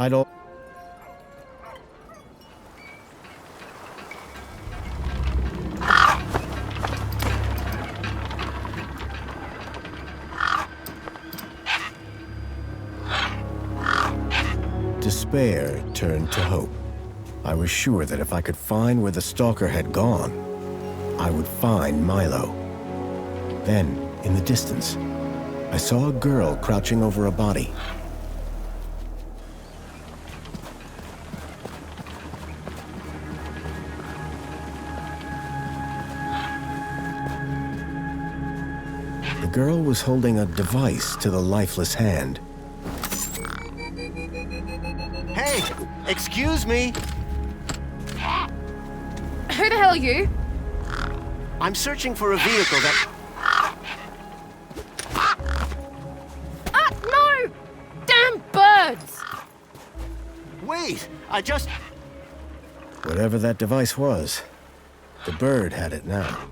I don't... Despair turned to hope. I was sure that if I could find where the stalker had gone, I would find Milo. Then, in the distance, I saw a girl crouching over a body. The girl was holding a device to the lifeless hand. Hey! Excuse me! Who the hell are you? I'm searching for a vehicle that... No! Damn birds! Wait! Whatever that device was, the bird had it now.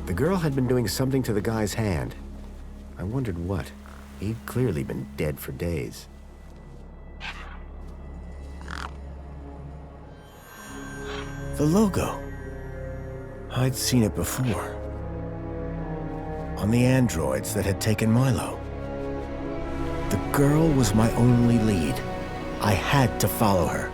The girl had been doing something to the guy's hand. I wondered what. He'd clearly been dead for days. The logo. I'd seen it before. On the androids that had taken Milo. The girl was my only lead. I had to follow her.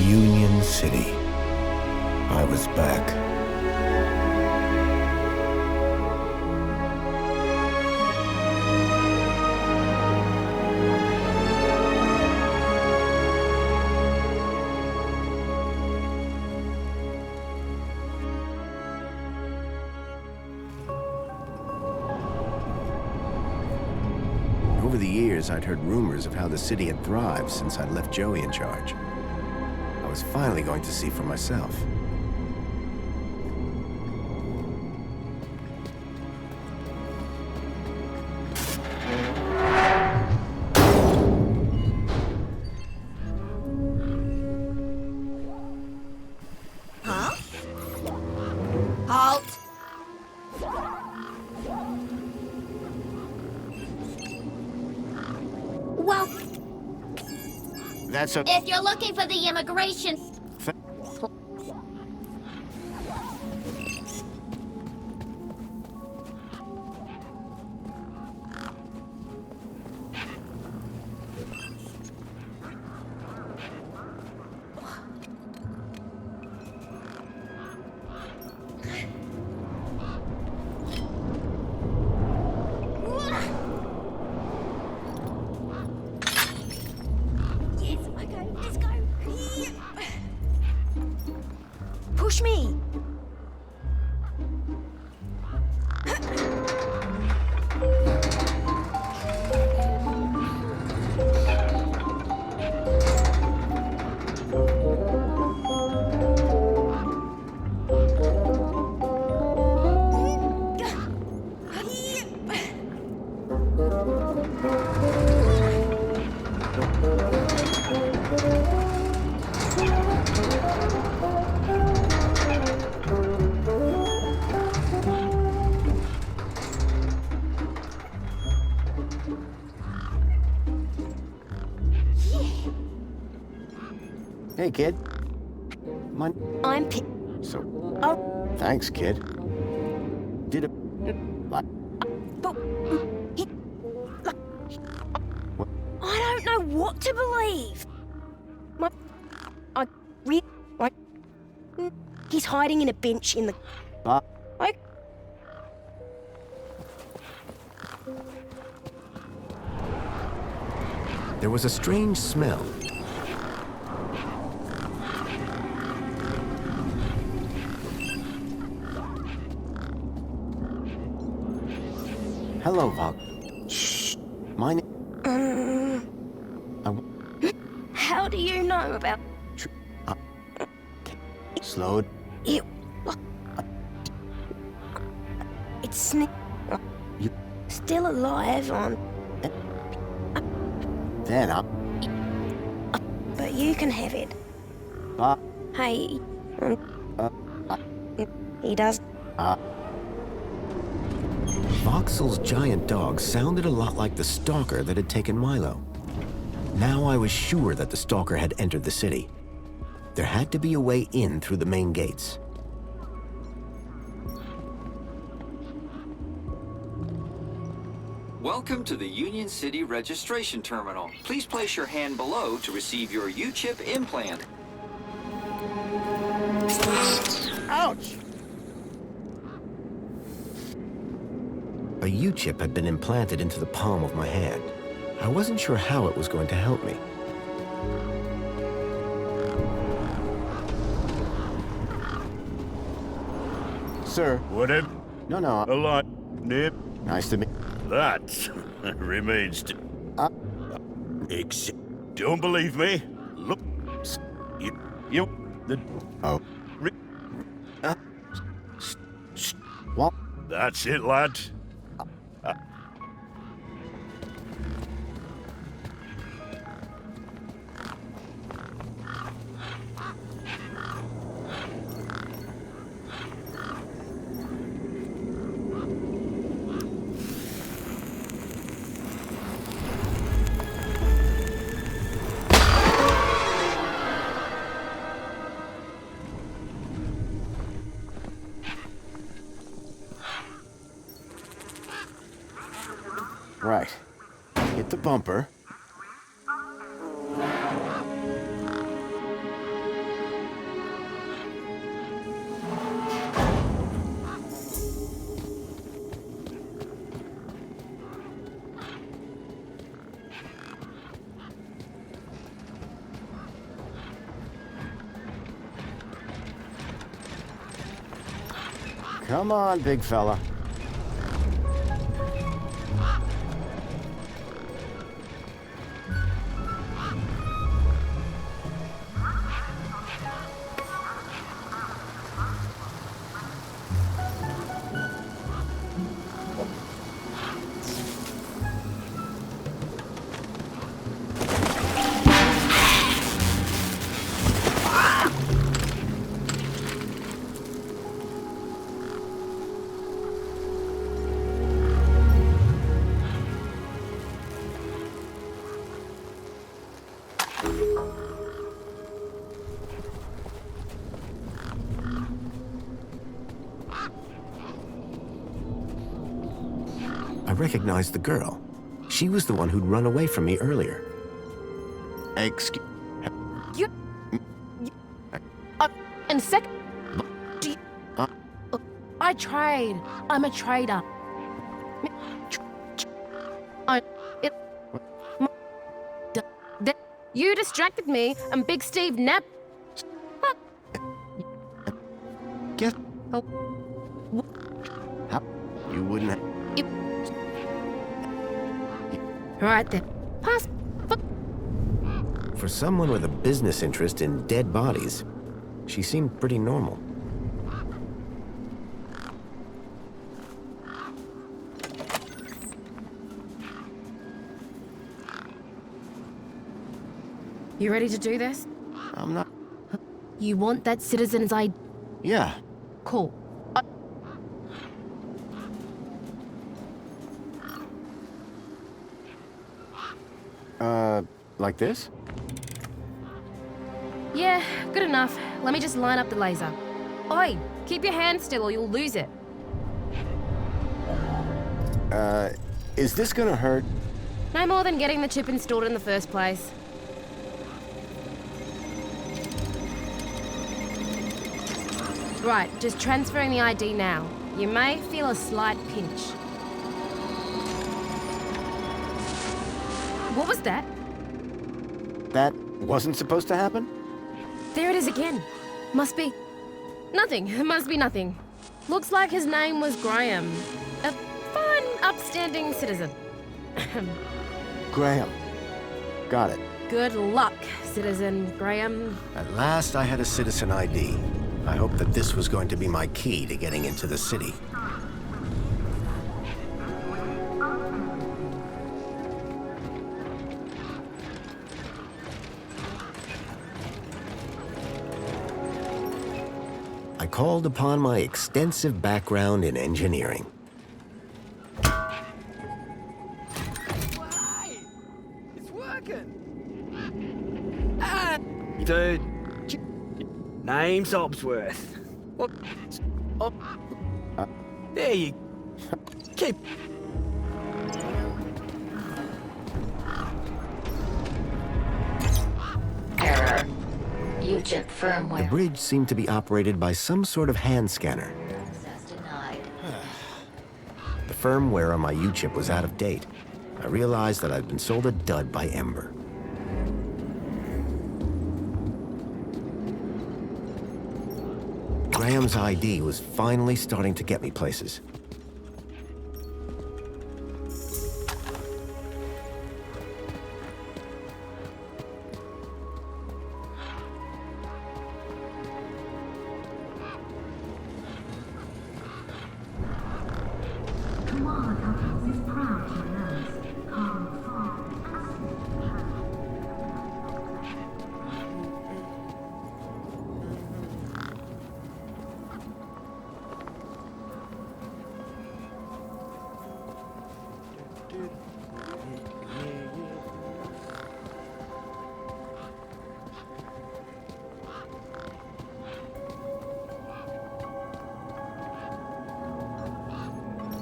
Union City. I was back. Over the years, I'd heard rumors of how the city had thrived since I'd left Joey in charge. I was finally going to see for myself. Huh? Halt! Well, That's a... if you're looking for the immigration... Push me! Hey, kid. I'm So... Oh. Thanks, kid. Did it... What? But... I don't know what to believe. He's hiding in a bench in the... There was a strange smell. Hello, Vog. Shh. My name... How do you know about Slowed. it? It's You... still alive on, Then up. but you can have it. Hey, he does. Voxel's giant dog sounded a lot like the stalker that had taken Milo. Now I was sure that the stalker had entered the city. There had to be a way in through the main gates. Welcome to the Union City Registration Terminal. Please place your hand below to receive your U-chip implant. Ouch! A U-chip had been implanted into the palm of my hand. I wasn't sure how it was going to help me. Sir. Whatever. No, no. A lot. Nip. Nice to meet... That remains to... Don't believe me? Look. You... The... Oh. Re What? That's it, lad. Right. Hit the bumper. Come on, big fella. I recognized the girl. She was the one who'd run away from me earlier. Excuse... You... and second... Do you... I trade. I'm a trader. You distracted me, and Big Steve napped. Get... Oh. How... You wouldn't have... Right then. Pass. For someone with a business interest in dead bodies, she seemed pretty normal. You ready to do this? I'm not... You want that citizen's ID? Yeah. Cool. Like this? Yeah, good enough. Let me just line up the laser. Oi, keep your hand still or you'll lose it. Is this gonna hurt? No more than getting the chip installed in the first place. Right, just transferring the ID now. You may feel a slight pinch. What was that? That wasn't supposed to happen? There it is again. Must be... nothing. It must be nothing. Looks like his name was Graham. A fine, upstanding citizen. Graham. Got it. Good luck, Citizen Graham. At last I had a citizen ID. I hoped that this was going to be my key to getting into the city. I called upon my extensive background in engineering. It's working. Dude. Name's Obsworth. What? There you. Keep. Error. UChip The firmware. bridge seemed to be operated by some sort of hand scanner. Access denied. The firmware on my U-chip was out of date. I realized that I'd been sold a dud by Ember. Graham's ID was finally starting to get me places.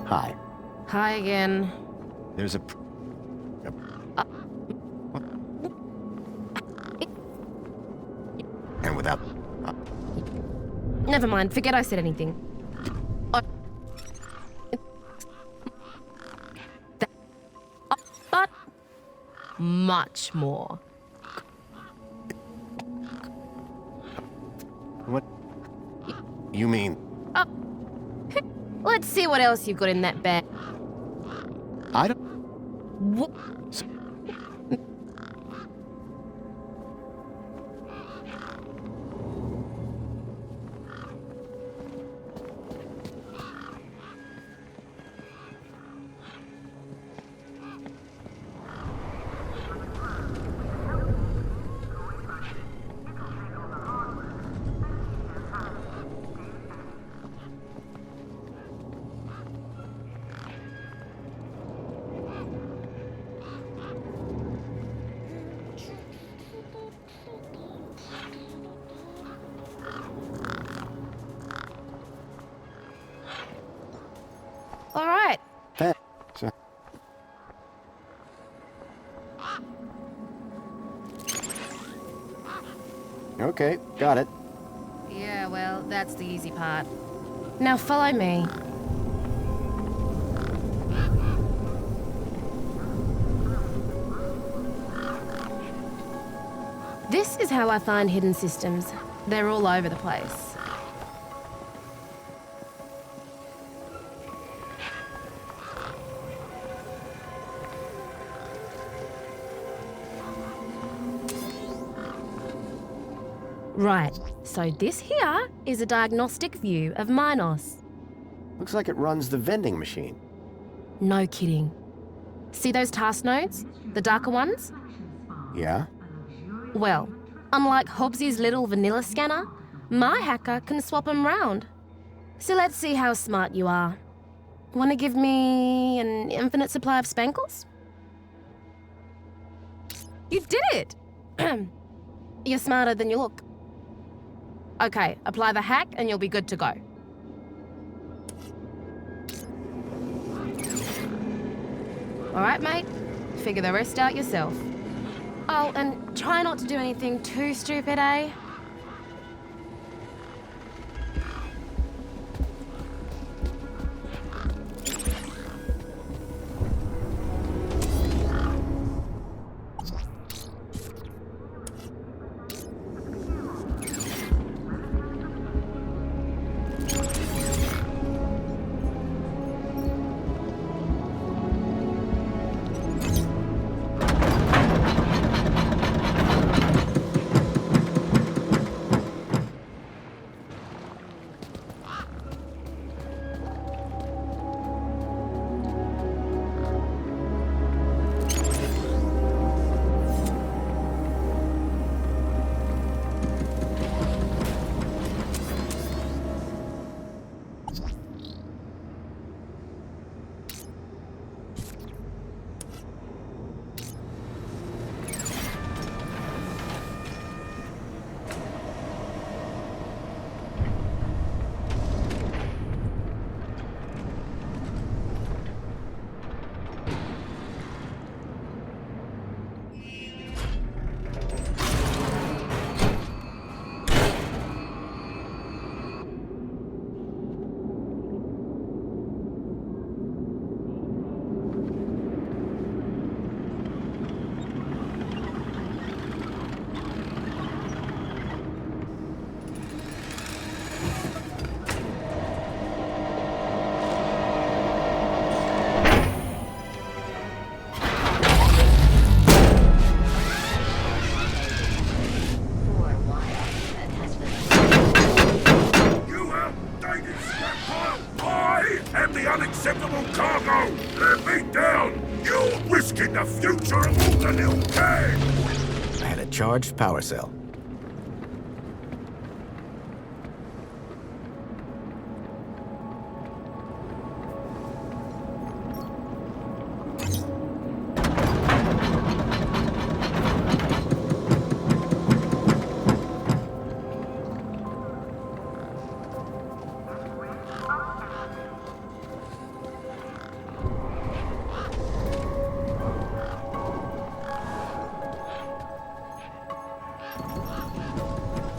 Hi. Hi again. There's and without... Never mind, forget I said anything. But much more. What? You mean... Let's see what else you've got in that bag. I don't... Wha- All right. Okay, got it. Yeah, well, that's the easy part. Now follow me. This is how I find hidden systems. They're all over the place. Right, so this here is a diagnostic view of Minos. Looks like it runs the vending machine. No kidding. See those task nodes? The darker ones? Yeah? Well, unlike Hobbsy's little vanilla scanner, my hacker can swap them round. So let's see how smart you are. Want to give me an infinite supply of spankles? You did it! You're smarter than you look. Okay, apply the hack and you'll be good to go. All right, mate. Figure the rest out yourself. Oh, and try not to do anything too stupid, eh? cargo! Let me down! You're risking the future of all the little gang! I had a charged power cell.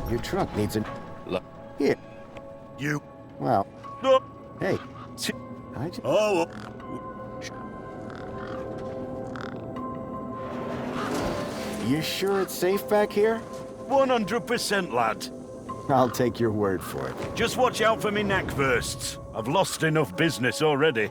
Your truck needs a... Look. Here. You. Well, No. hey. I just... Oh. You sure it's safe back here? 100%, lad. I'll take your word for it. Just watch out for me neck bursts. I've lost enough business already.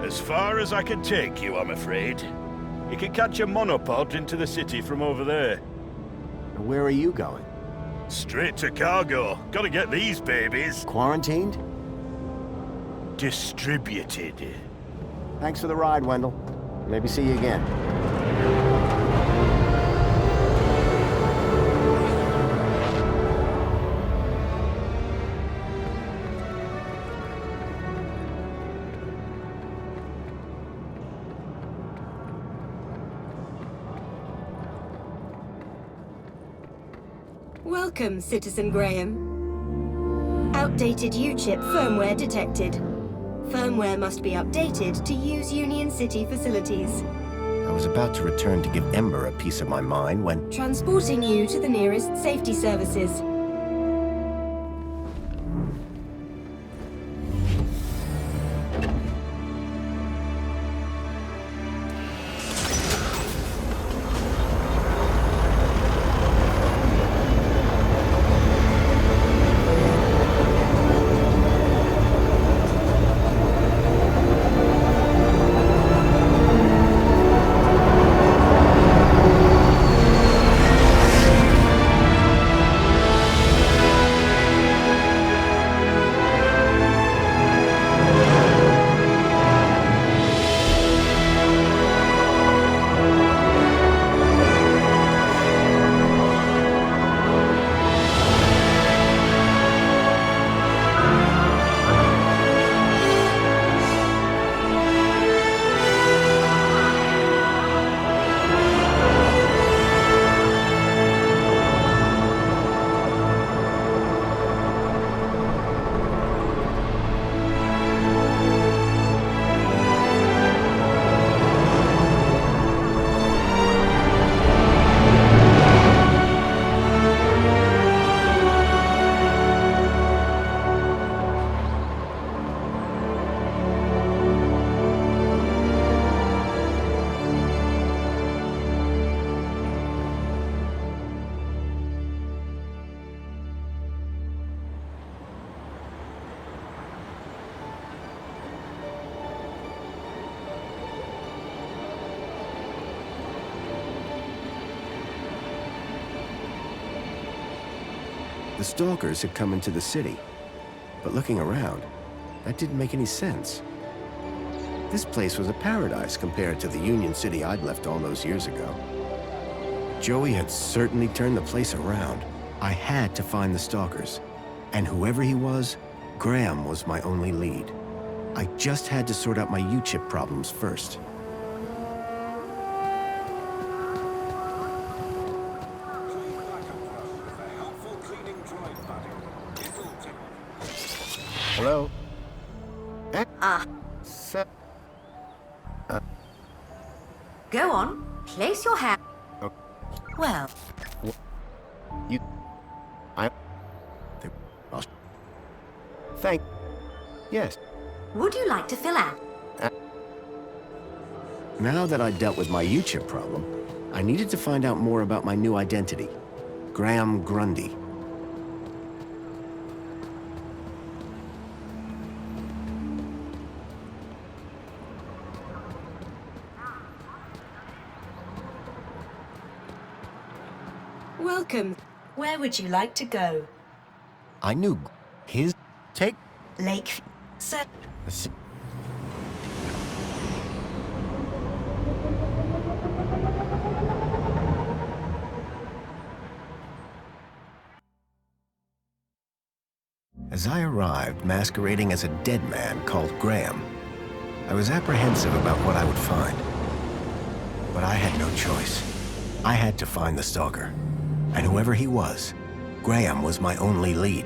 As far as I can take you, I'm afraid. You can catch a monopod into the city from over there. Where are you going? Straight to cargo. Gotta get these babies Quarantined? distributed. Thanks for the ride, Wendell. Maybe see you again. Welcome, Citizen Graham. Outdated U-chip firmware detected. Firmware must be updated to use Union City facilities. I was about to return to give Ember a piece of my mind when... Transporting you to the nearest safety services. The stalkers had come into the city. But looking around, that didn't make any sense. This place was a paradise compared to the Union City I'd left all those years ago. Joey had certainly turned the place around. I had to find the stalkers. And whoever he was, Graham was my only lead. I just had to sort out my U-chip problems first. Hello? Go on, place your hand. Oh. Well, You... I... Thank... Yes. would you like to fill out? Now that I'd dealt with my U-chip problem, I needed to find out more about my new identity. Graham Grundy. Welcome. Where would you like to go? I knew his... Take... Lake. Sir. As I arrived, masquerading as a dead man called Graham, I was apprehensive about what I would find. But I had no choice. I had to find the stalker. And whoever he was, Graham was my only lead.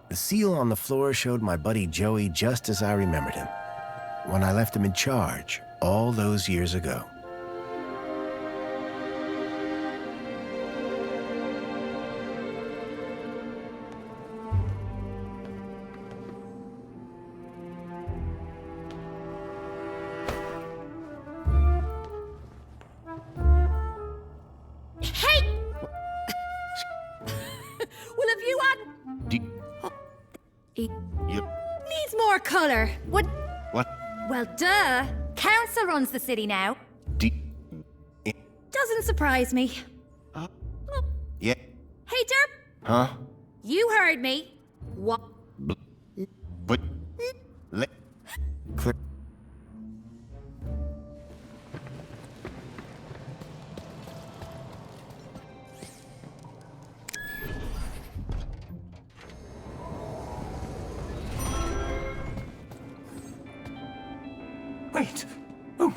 The seal on the floor showed my buddy Joey just as I remembered him, when I left him in charge all those years ago. Hey! Well, have you had... He needs more colour. What? Well, duh. Council runs the city now. Doesn't surprise me. Yeah. Hey, Derp. Huh? You heard me. What? But... Clear. Wait. Oh.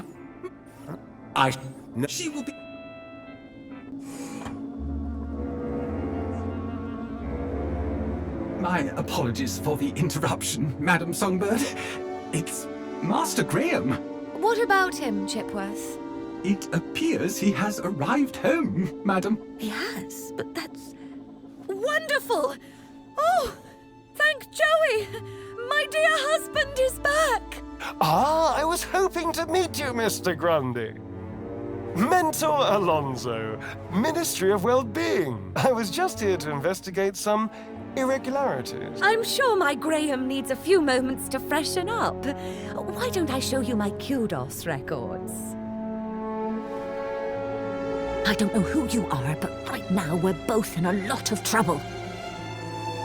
I... No. She will be... My apologies for the interruption, Madam Songbird. It's Master Graham. What about him, Chipworth? It appears he has arrived home, Madam. He has, but that's... wonderful! Oh, thank Joey! My dear husband is back! Ah, I was hoping to meet you, Mr. Grundy. Mentor Alonso, Ministry of Well-Being. I was just here to investigate some irregularities. I'm sure my Graham needs a few moments to freshen up. Why don't I show you my kudos records? I don't know who you are, but right now we're both in a lot of trouble.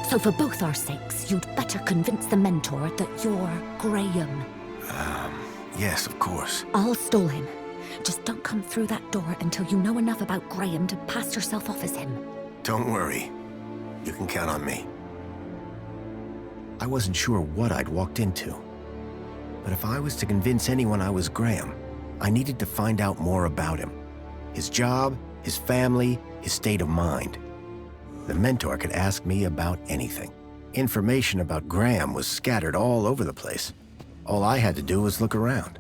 So for both our sakes, you'd better convince the mentor that you're Graham. Yes, of course. I'll stall him. Just don't come through that door until you know enough about Graham to pass yourself off as him. Don't worry. You can count on me. I wasn't sure what I'd walked into. But if I was to convince anyone I was Graham, I needed to find out more about him. His job, his family, his state of mind. The mentor could ask me about anything. Information about Graham was scattered all over the place. All I had to do was look around.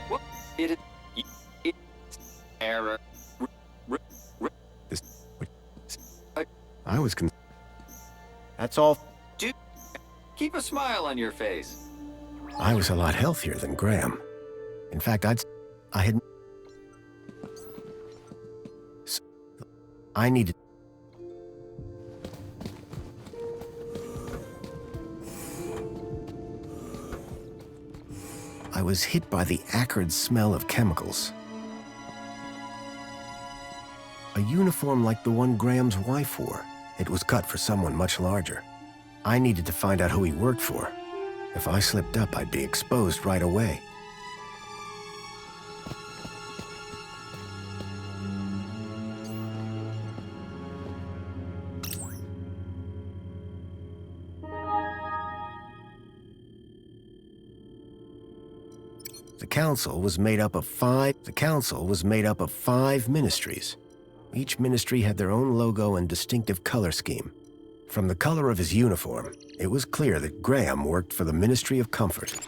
What? It error. I was That's all. Dude, keep a smile on your face. I was a lot healthier than Graham. In fact, I had... So, I needed... I was hit by the acrid smell of chemicals. A uniform like the one Graham's wife wore. It was cut for someone much larger. I needed to find out who he worked for. If I slipped up, I'd be exposed right away. The council was made up of five ministries. Each ministry had their own logo and distinctive color scheme. From the color of his uniform, it was clear that Graham worked for the Ministry of Comfort.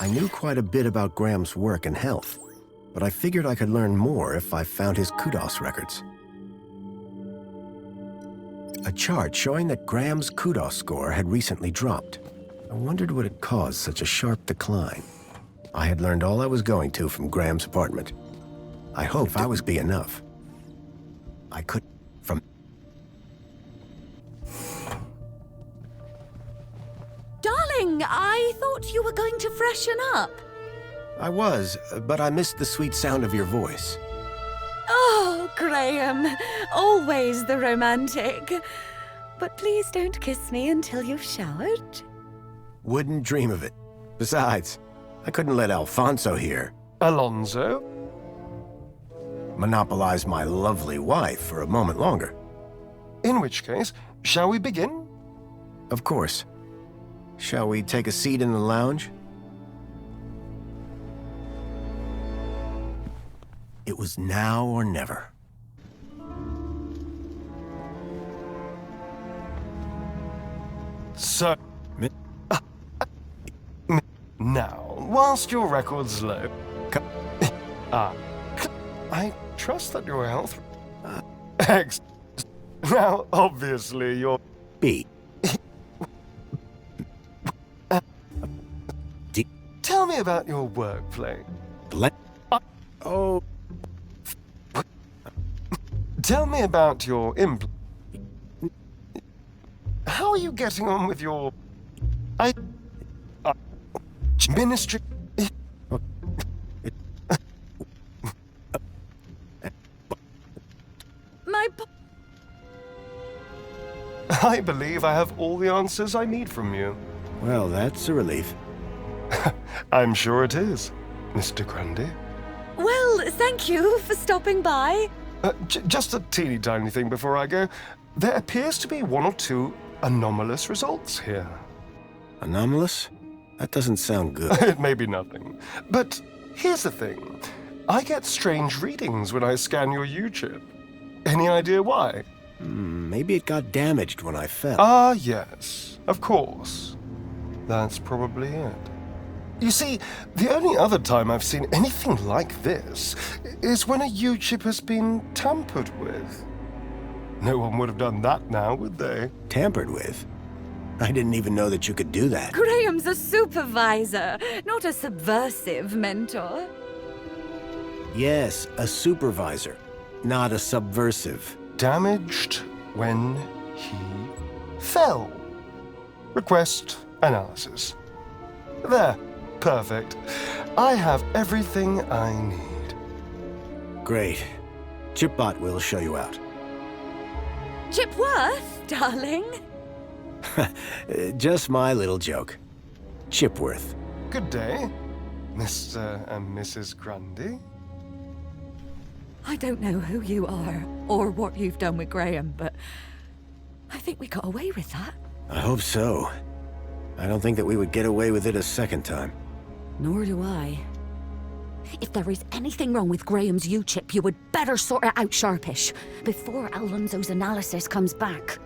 I knew quite a bit about Graham's work and health, but I figured I could learn more if I found his kudos records. A chart showing that Graham's kudos score had recently dropped. I wondered what had caused such a sharp decline. I had learned all I was going to from Graham's apartment. I hoped I was be enough. I could from... Darling, I thought you were going to freshen up. I was, but I missed the sweet sound of your voice. Oh, Graham, always the romantic. But please don't kiss me until you've showered. Wouldn't dream of it. Besides, I couldn't let Alfonso hear. Alonso? Monopolize my lovely wife for a moment longer. In which case, shall we begin? Of course. Shall we take a seat in the lounge? It was now or never. So, now, whilst your record's low, I trust that your health... Now, obviously, you're... B. D. Tell me about your workplace. Oh... Tell me about your How are you getting on with your... ministry... I believe I have all the answers I need from you. Well, that's a relief. I'm sure it is, Mr. Grundy. Well, thank you for stopping by. Just a teeny tiny thing before I go. There appears to be one or two anomalous results here. Anomalous? That doesn't sound good. It may be nothing. But here's the thing. I get strange readings when I scan your U-chip. Any idea why? Maybe it got damaged when I fell. Ah, yes. Of course. That's probably it. You see, the only other time I've seen anything like this is when a U-chip has been tampered with. No one would have done that now, would they? Tampered with? I didn't even know that you could do that. Graham's a supervisor, not a subversive mentor. Yes, a supervisor, not a subversive. Damaged when he fell. Request analysis. There. Perfect. I have everything I need. Great. Chipbot will show you out. Chipworth, darling? Just my little joke. Chipworth. Good day, Mr. and Mrs. Grundy. I don't know who you are or what you've done with Graham, but I think we got away with that. I hope so. I don't think that we would get away with it a second time. Nor do I. If there is anything wrong with Graham's U-chip, you would better sort it out sharpish, before Alonso's analysis comes back.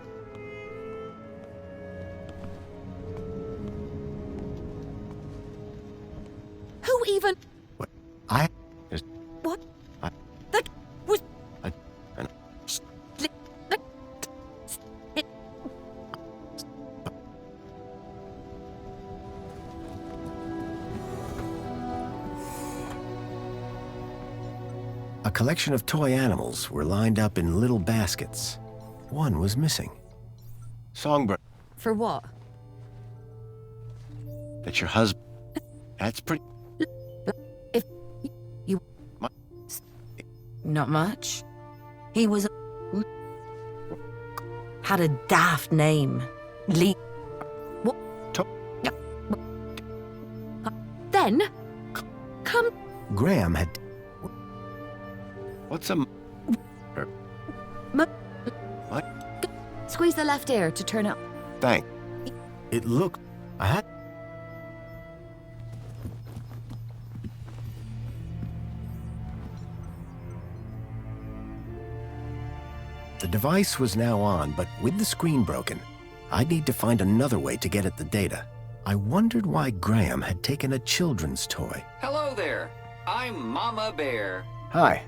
Who even... What? What? I... That was... A collection of toy animals were lined up in little baskets. One was missing. Songbird. For what? That's your husband. That's pretty... If you... Not much. He was... had a daft name. Lee... What? Then... Come... Graham had... What's a... What? Squeeze the left ear to turn up. Thank. It looked... I had... The device was now on, but with the screen broken, I'd need to find another way to get at the data. I wondered why Graham had taken a children's toy. Hello there. I'm Mama Bear. Hi.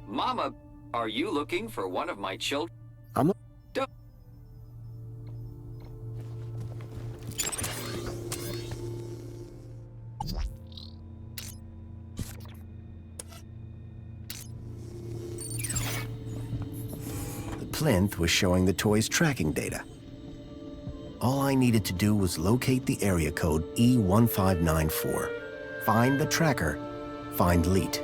Mama, are you looking for one of my children? The plinth was showing the toy's tracking data. All I needed to do was locate the area code E1594, find the tracker, find Leet.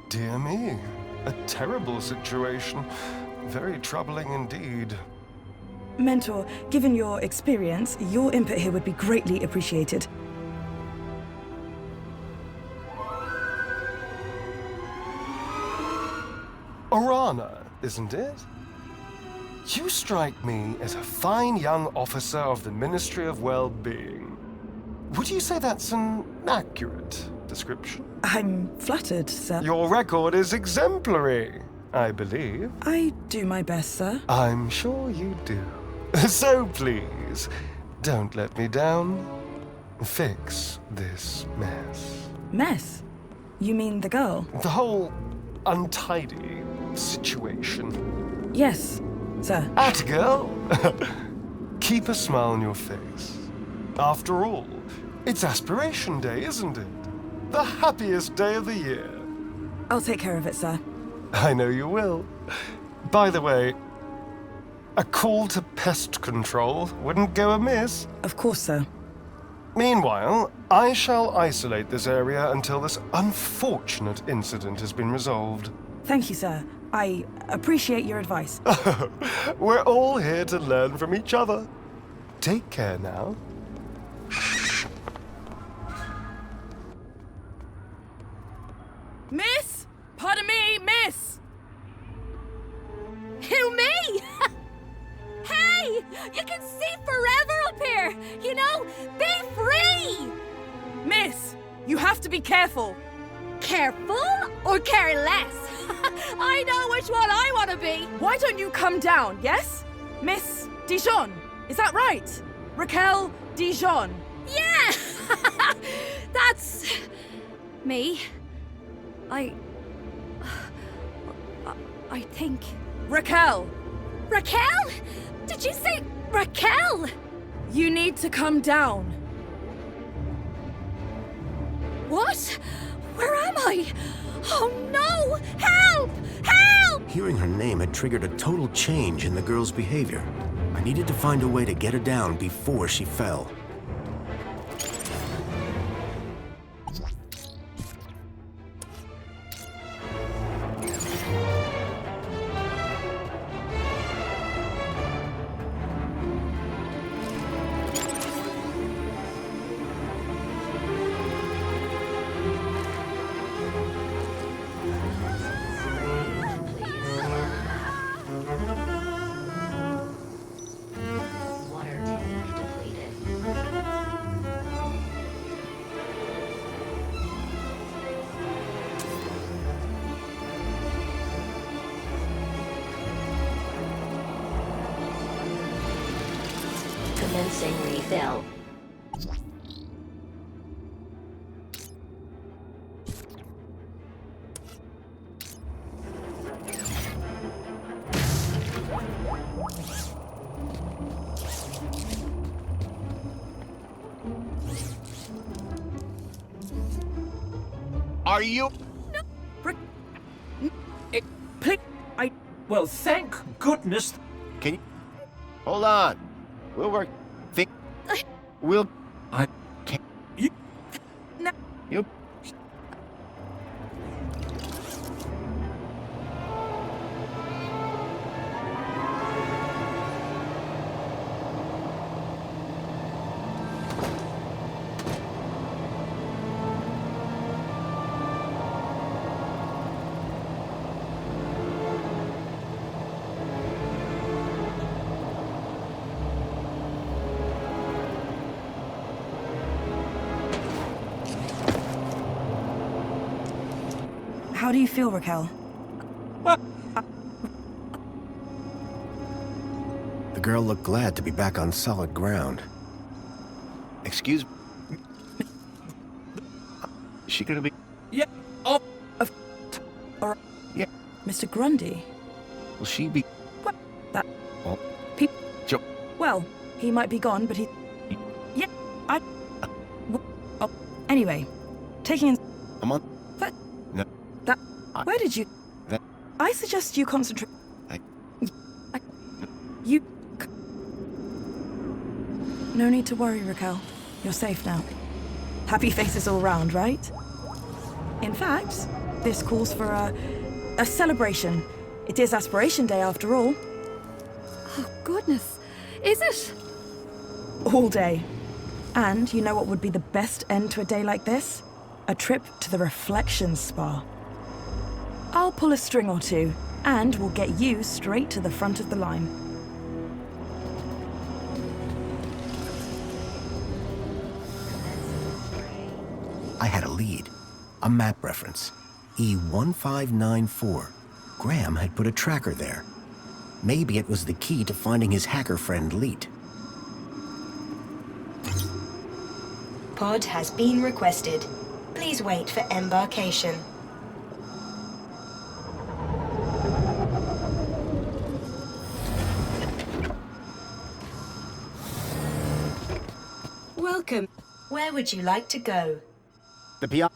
Dear me, a terrible situation. Very troubling indeed. Mentor, given your experience, your input here would be greatly appreciated. Orana, isn't it? You strike me as a fine young officer of the Ministry of Well-Being. Would you say that's an accurate description? I'm flattered, sir. Your record is exemplary, I believe. I do my best, sir. I'm sure you do. So please, don't let me down. Fix this mess. Mess? You mean the girl? The whole untidy situation. Yes, sir. Atta girl! Keep a smile on your face. After all, it's Aspiration Day, isn't it? The happiest day of the year. I'll take care of it, sir. I know you will. By the way, a call to pest control wouldn't go amiss. Of course, sir. Meanwhile, I shall isolate this area until this unfortunate incident has been resolved. Thank you, sir. I appreciate your advice. We're all here to learn from each other. Take care now. Miss! Pardon me, miss! Who, me? Hey! You can see forever up here! You know, be free! Miss, you have to be careful. Careful or careless? I know which one I want to be. Why don't you come down, yes? Miss Dijon, is that right? Raquel Dijon. Yeah! That's... me. I think... Raquel! Raquel? Did you say Raquel? You need to come down. What? Where am I? Oh no! Help! Help! Hearing her name had triggered a total change in the girl's behavior. I needed to find a way to get her down before she fell. Commencing refill. Are you? Well, thank goodness. Can you... Hold on. We'll work... We'll... I... Can... You... No. You... How do you feel, Raquel? The girl looked glad to be back on solid ground. Excuse me. Is she gonna be... Yeah. Oh. Alright. Yeah. Mr. Grundy? Will she be... What? That... Oh. Pe- Joe. Well, he might be gone, but he... Yeah, Oh. Anyway, taking... I'm on... That... No. That... Where did you... That... I suggest you concentrate... I... You... No need to worry, Raquel. You're safe now. Happy faces all round, right? In fact, this calls for a celebration. It is Aspiration Day after all. Oh, goodness. Is it? All day. And you know what would be the best end to a day like this? A trip to the Reflection Spa. I'll pull a string or two, and we'll get you straight to the front of the line. I had a lead. A map reference. E1594. Graham had put a tracker there. Maybe it was the key to finding his hacker friend, Leet. Pod has been requested. Please wait for embarkation. Welcome. Where would you like to go? The PR...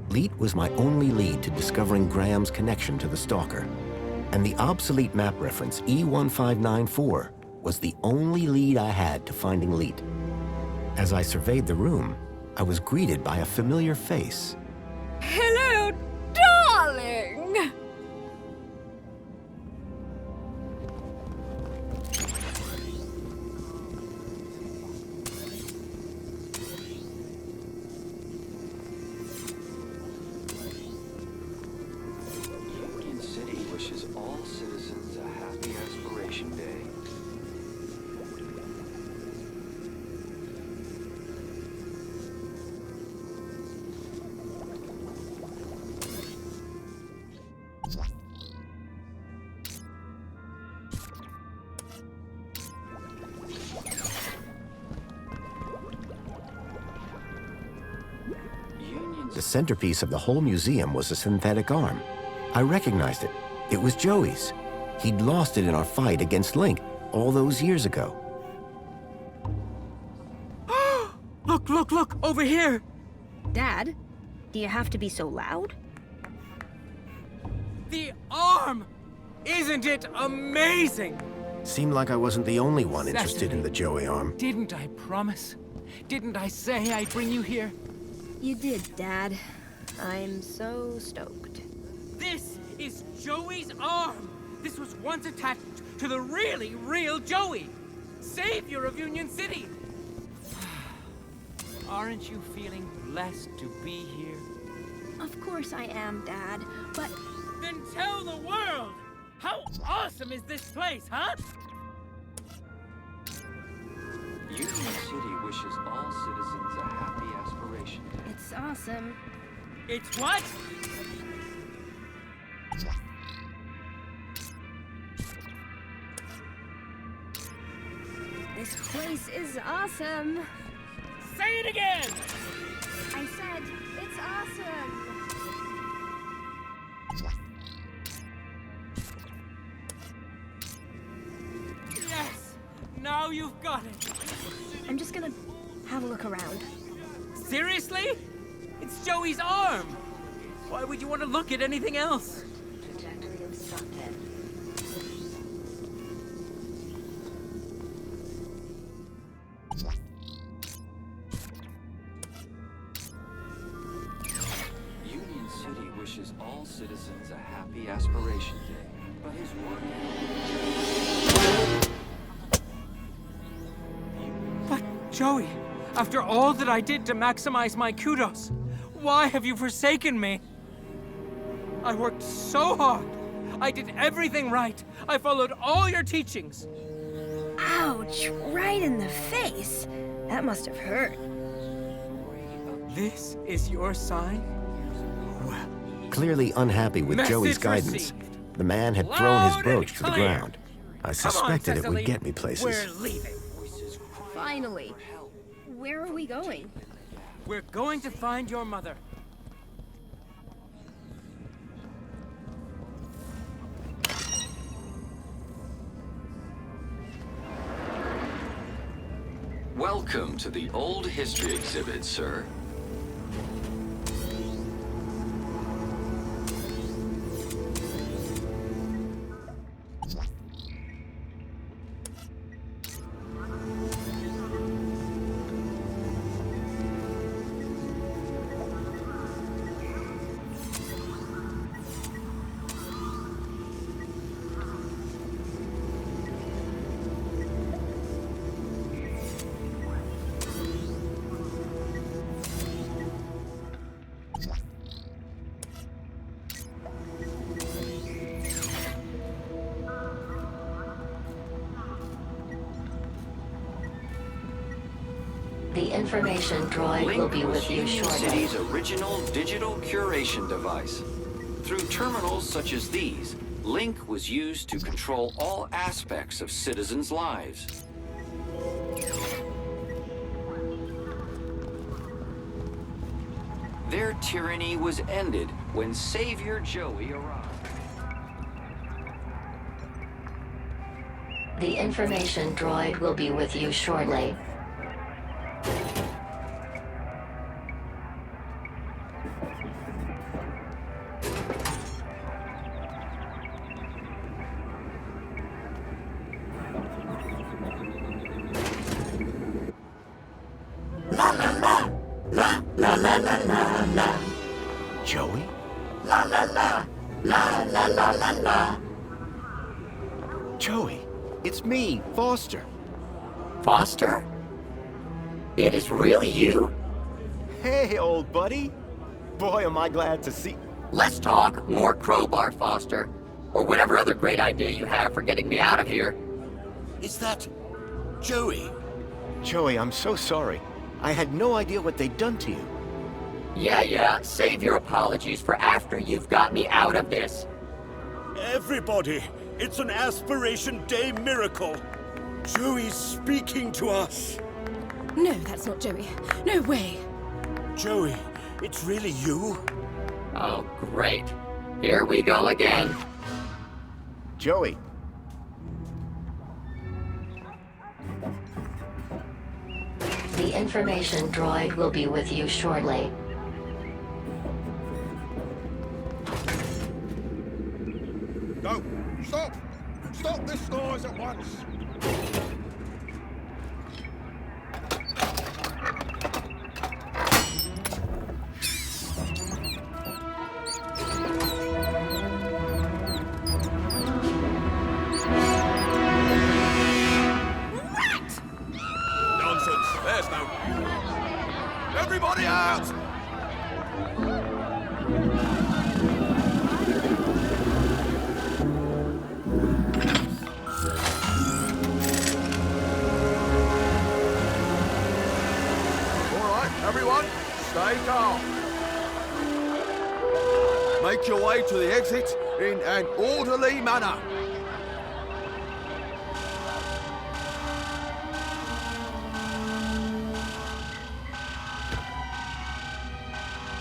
Leet was my only lead to discovering Graham's connection to the Stalker. And the obsolete map reference E1594 was the only lead I had to finding Leet. As I surveyed the room, I was greeted by a familiar face. Hello, darling! Union City wishes all citizens a happy Aspiration Day. The centerpiece of the whole museum was a synthetic arm. I recognized it. It was Joey's. He'd lost it in our fight against Link all those years ago. Look, look, look! Over here! Dad, do you have to be so loud? The arm! Isn't it amazing? Seemed like I wasn't the only one interested in the Joey arm. Didn't I promise? Didn't I say I'd bring you here? You did, Dad. I'm so stoked. This is Joey's arm! This was once attached to the really real Joey! Savior of Union City! Aren't you feeling blessed to be here? Of course I am, Dad, but... Then tell the world! How awesome is this place, huh? Union City wishes all citizens a happy Aspiration Day. It's awesome. It's what? This place is awesome. Say it again! I said, it's awesome. Yes! Now Now you've got it! I'm just gonna have a look around. Seriously? It's Joey's arm! Why would you want to look at anything else? Union City wishes all citizens a happy Aspiration Day, but his work... But, Joey, after all that I did to maximize my kudos, why have you forsaken me? I worked so hard. I did everything right. I followed all your teachings. Ouch! Right in the face. That must have hurt. This is your sign? Clearly unhappy with Message Joey's guidance, received. the man had thrown his Loud brooch and to the clear. ground. I suspected it Cecily. would get me places. We're leaving. Finally. Where are we going? We're going to find your mother. Welcome to the Old History exhibit, sir. The information droid will be with you Union shortly. City's original digital curation device. Through terminals such as these, Link was used to control all aspects of citizens' lives. Their tyranny was ended when Savior Joey arrived. The information droid will be with you shortly. Joey? Joey, it's me, Foster. Foster? It is really you? Hey, old buddy. Boy, am I glad to see... Let's talk more crowbar, Foster. Or whatever other great idea you have for getting me out of here. Is that... Joey? Joey, I'm so sorry. I had no idea what they'd done to you. Yeah, save your apologies for after you've got me out of this. Everybody, it's an Aspiration Day miracle. Joey's speaking to us. No, that's not Joey. No way. Joey, it's really you? Oh, great. Here we go again. Joey. The information droid will be with you shortly. No, stop! Stop this noise at once! Nonsense! There's no... Everybody out! Everyone, stay calm. Make your way to the exit in an orderly manner.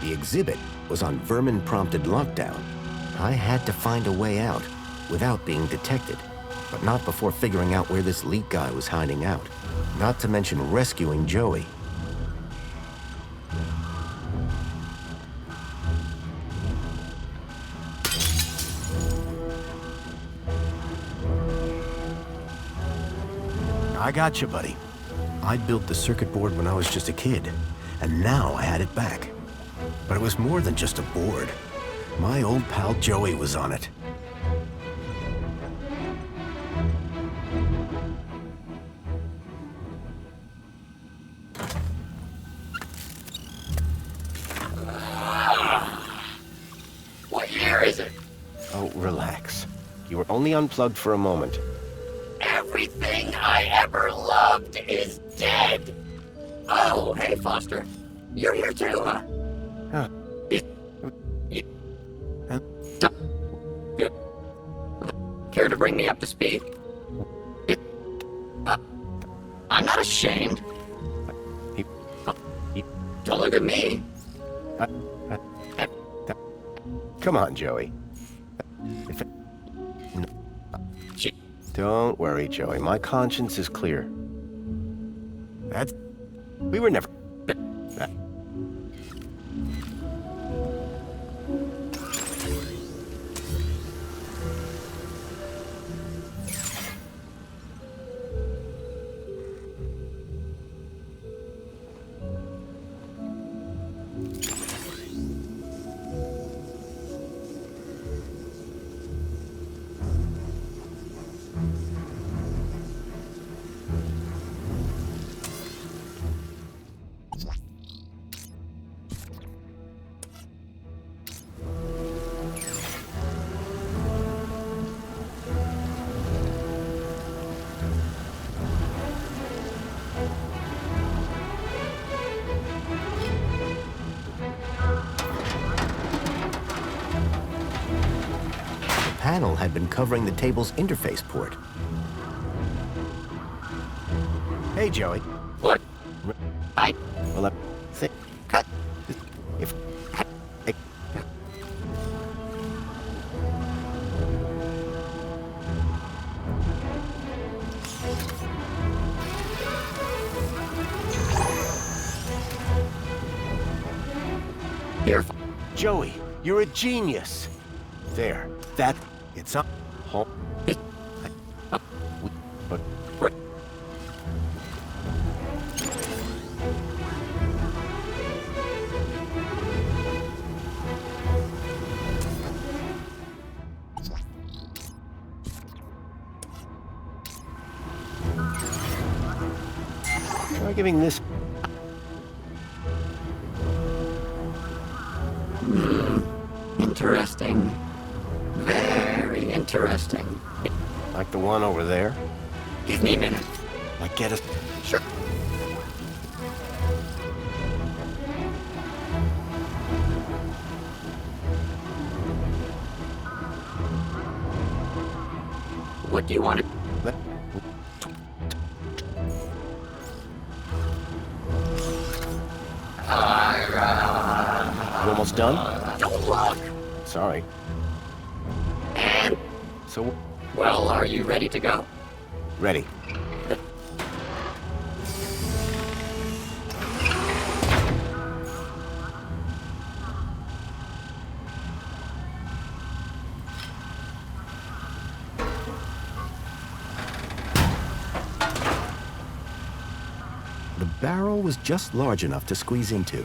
The exhibit was on vermin-prompted lockdown. I had to find a way out without being detected. but not before figuring out where this leak guy was hiding out. Not to mention rescuing Joey. I got you, buddy. I built the circuit board when I was just a kid, and now I had it back. But it was more than just a board. My old pal Joey was on it. What year is it? Oh, relax. You were only unplugged for a moment. Everything I ever loved is dead. Oh, hey, Foster. You're here too, huh? Huh. Care to bring me up to speed? I'm not ashamed. Don't look at me. Come on, Joey. Don't worry, Joey. My conscience is clear. We were never... panel had been covering the table's interface port. Hey, Joey. What? Well, I think... Cut. If... Here. Joey, you're a genius. There. That... It's up. Home. Try giving this... Interesting. Very interesting. Like the one over there? Give me a minute. Like get us... Sure. What do you want to... You almost done? Don't look. Sorry. And... So... Well, are you ready to go? Ready. The barrel was just large enough to squeeze into.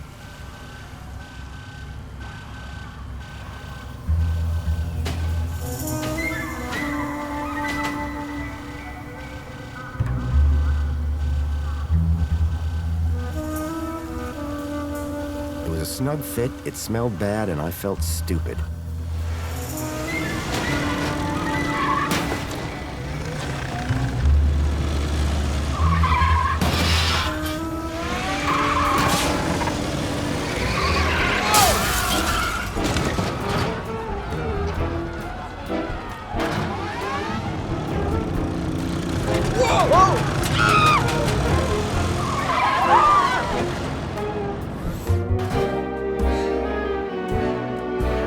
It was a snug fit, it smelled bad, and I felt stupid.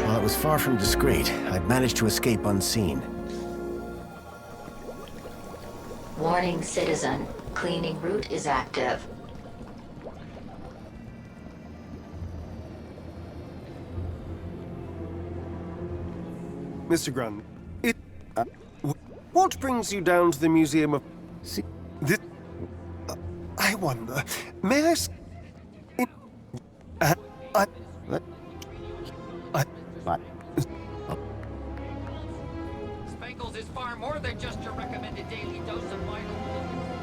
While it was far from discreet, I'd managed to escape unseen. Warning citizen, cleaning route is active. Mr. Grun, what brings you down to the Museum of... I wonder, may I... Spankles is far more than just your recommended daily dose of vital fluids.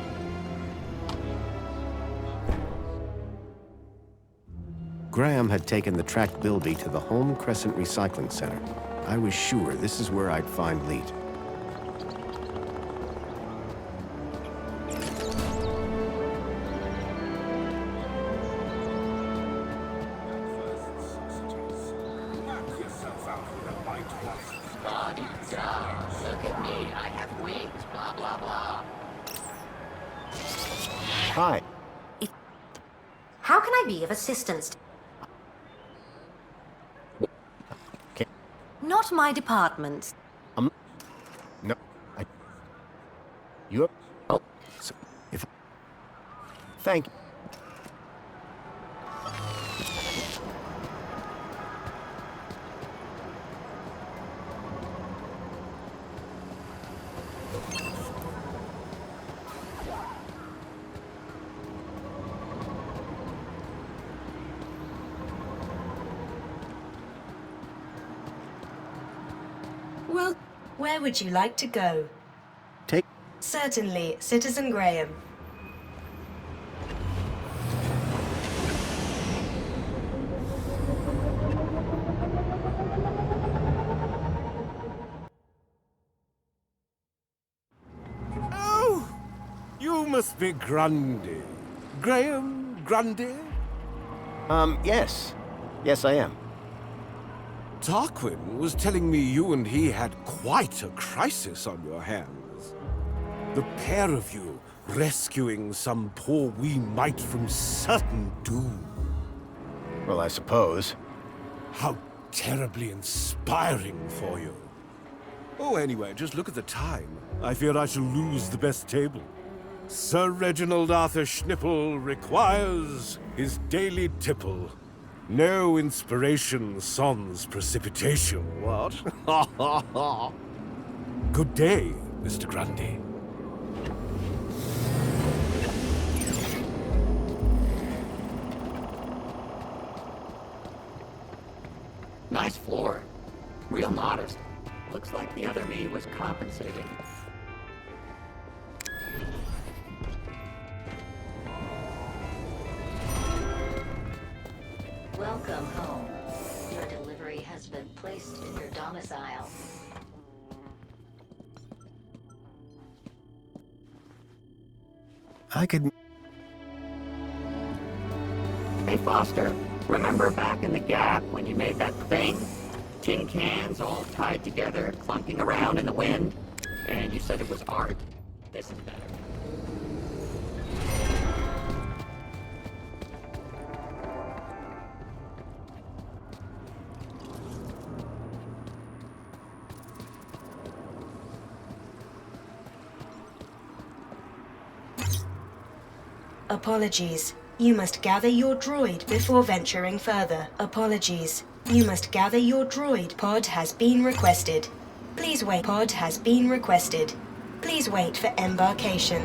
Graham had taken the tracked Bilby to the Home Crescent Recycling Center. I was sure this is where I'd find Leet. Look at me, I have wings, blah blah blah. Hi. How can I be of assistance? Okay. Not my department. No. You... Oh. So, if... Thank you. Well, where would you like to go? Take... Certainly, Citizen Graham. Oh! You must be Grundy. Graham Grundy? Yes. Yes, I am. Tarquin was telling me you and he had quite a crisis on your hands. The pair of you rescuing some poor wee mite from certain doom. Well, I suppose. How terribly inspiring for you. Oh, anyway, just look at the time. I fear I shall lose the best table. Sir Reginald Arthur Schnipple requires his daily tipple. No inspiration sans precipitation, what? Ha ha ha! Good day, Mr. Grundy. Nice floor. Real modest. Looks like the other me was compensating. Welcome home. Your delivery has been placed in your domicile. I could... Hey, Foster. Remember back in the Gap when you made that thing? Tin cans all tied together, clunking around in the wind? And you said it was art? This is better. Apologies. You must gather your droid before venturing further. Apologies. You must gather your droid. Pod has been requested. Please wait. Pod has been requested. Please wait for embarkation.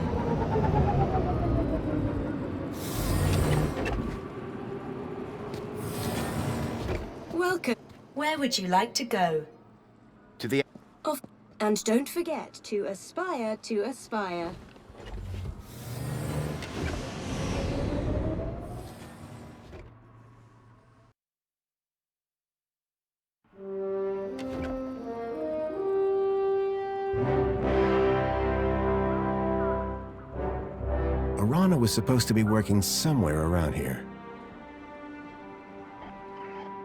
Welcome. Where would you like to go? To the... And don't forget to aspire to aspire. Arana was supposed to be working somewhere around here.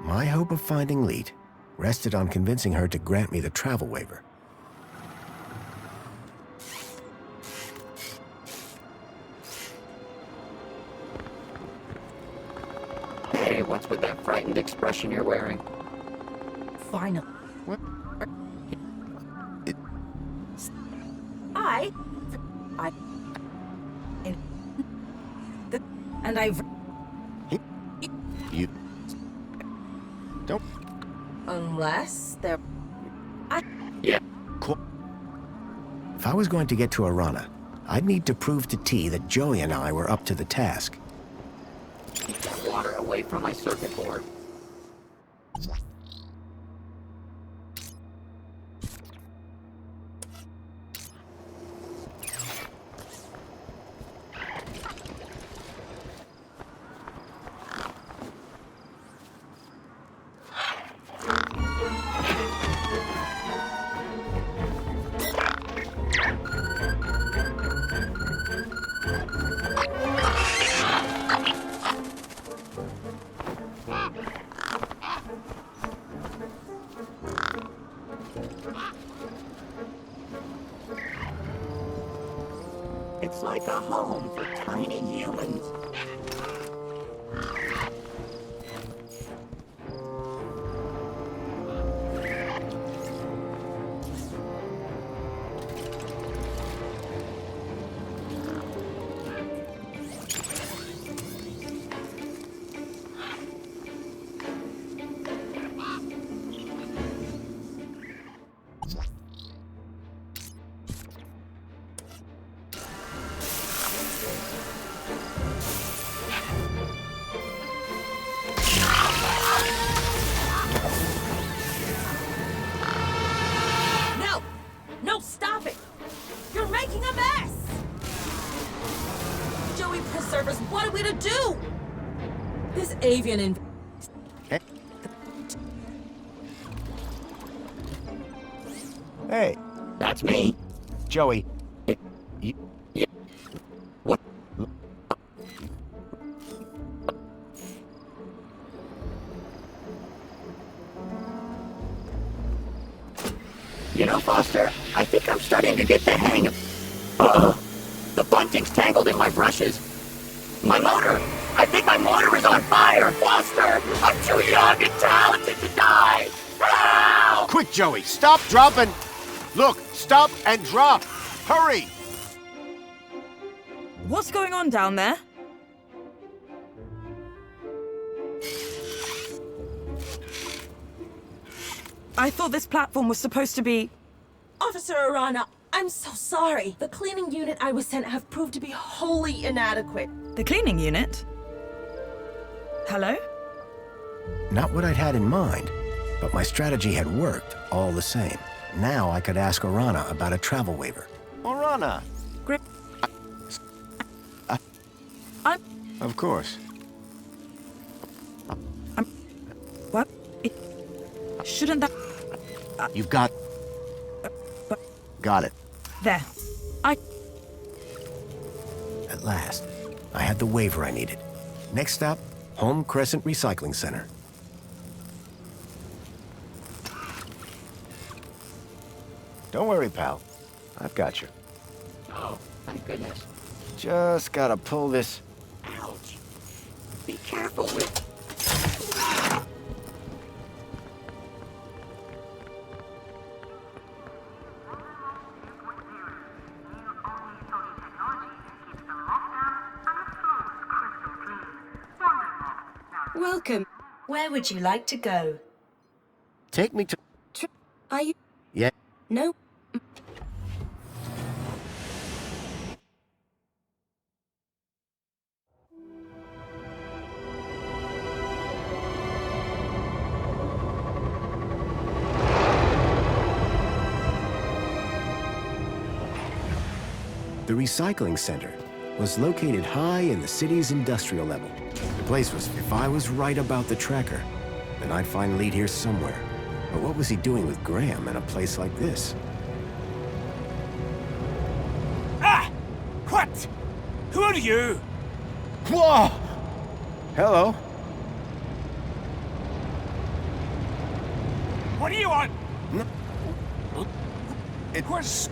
My hope of finding Leet rested on convincing her to grant me the travel waiver. Hey, what's with that frightened expression you're wearing? Final. I And I've... You... Don't... Unless they're... Yeah. Cool. If I was going to get to Arana, I'd need to prove to T that Joey and I were up to the task. Keep that water away from my circuit board. It's like a home for tiny humans. No, stop it! You're making a mess! Joey Preservers, what are we to do? This avian Hey. That's me. Joey. What? You know, Foster, I think I'm starting to get the hang of... Uh-oh. The bunting's tangled in my brushes. My motor! I think my motor is on fire! Foster! I'm too young and talented to die! Help! Quick, Joey, stop, drop, and... Look, stop and drop! Hurry! What's going on down there? I thought this platform was supposed to be... Officer Arana, I'm so sorry. The cleaning unit I was sent have proved to be wholly inadequate. The cleaning unit? Hello? Not what I'd had in mind, but my strategy had worked all the same. Now I could ask Arana about a travel waiver. Arana! Of course. What? Shouldn't that... You've got... Got it. There. At last, I had the waiver I needed. Next stop, Home Crescent Recycling Center. Don't worry, pal. I've got you. Oh, thank goodness. Just gotta pull this... Ouch. Be careful with... Welcome. Where would you like to go? Take me to... Are you... Yeah. No. The recycling center was located high in the city's industrial level. The place was, if I was right about the tracker, then I'd find Lead here somewhere. But what was he doing with Graham in a place like this? Ah! What? Who are you? Whoa! Hello. What do you want? No. It was...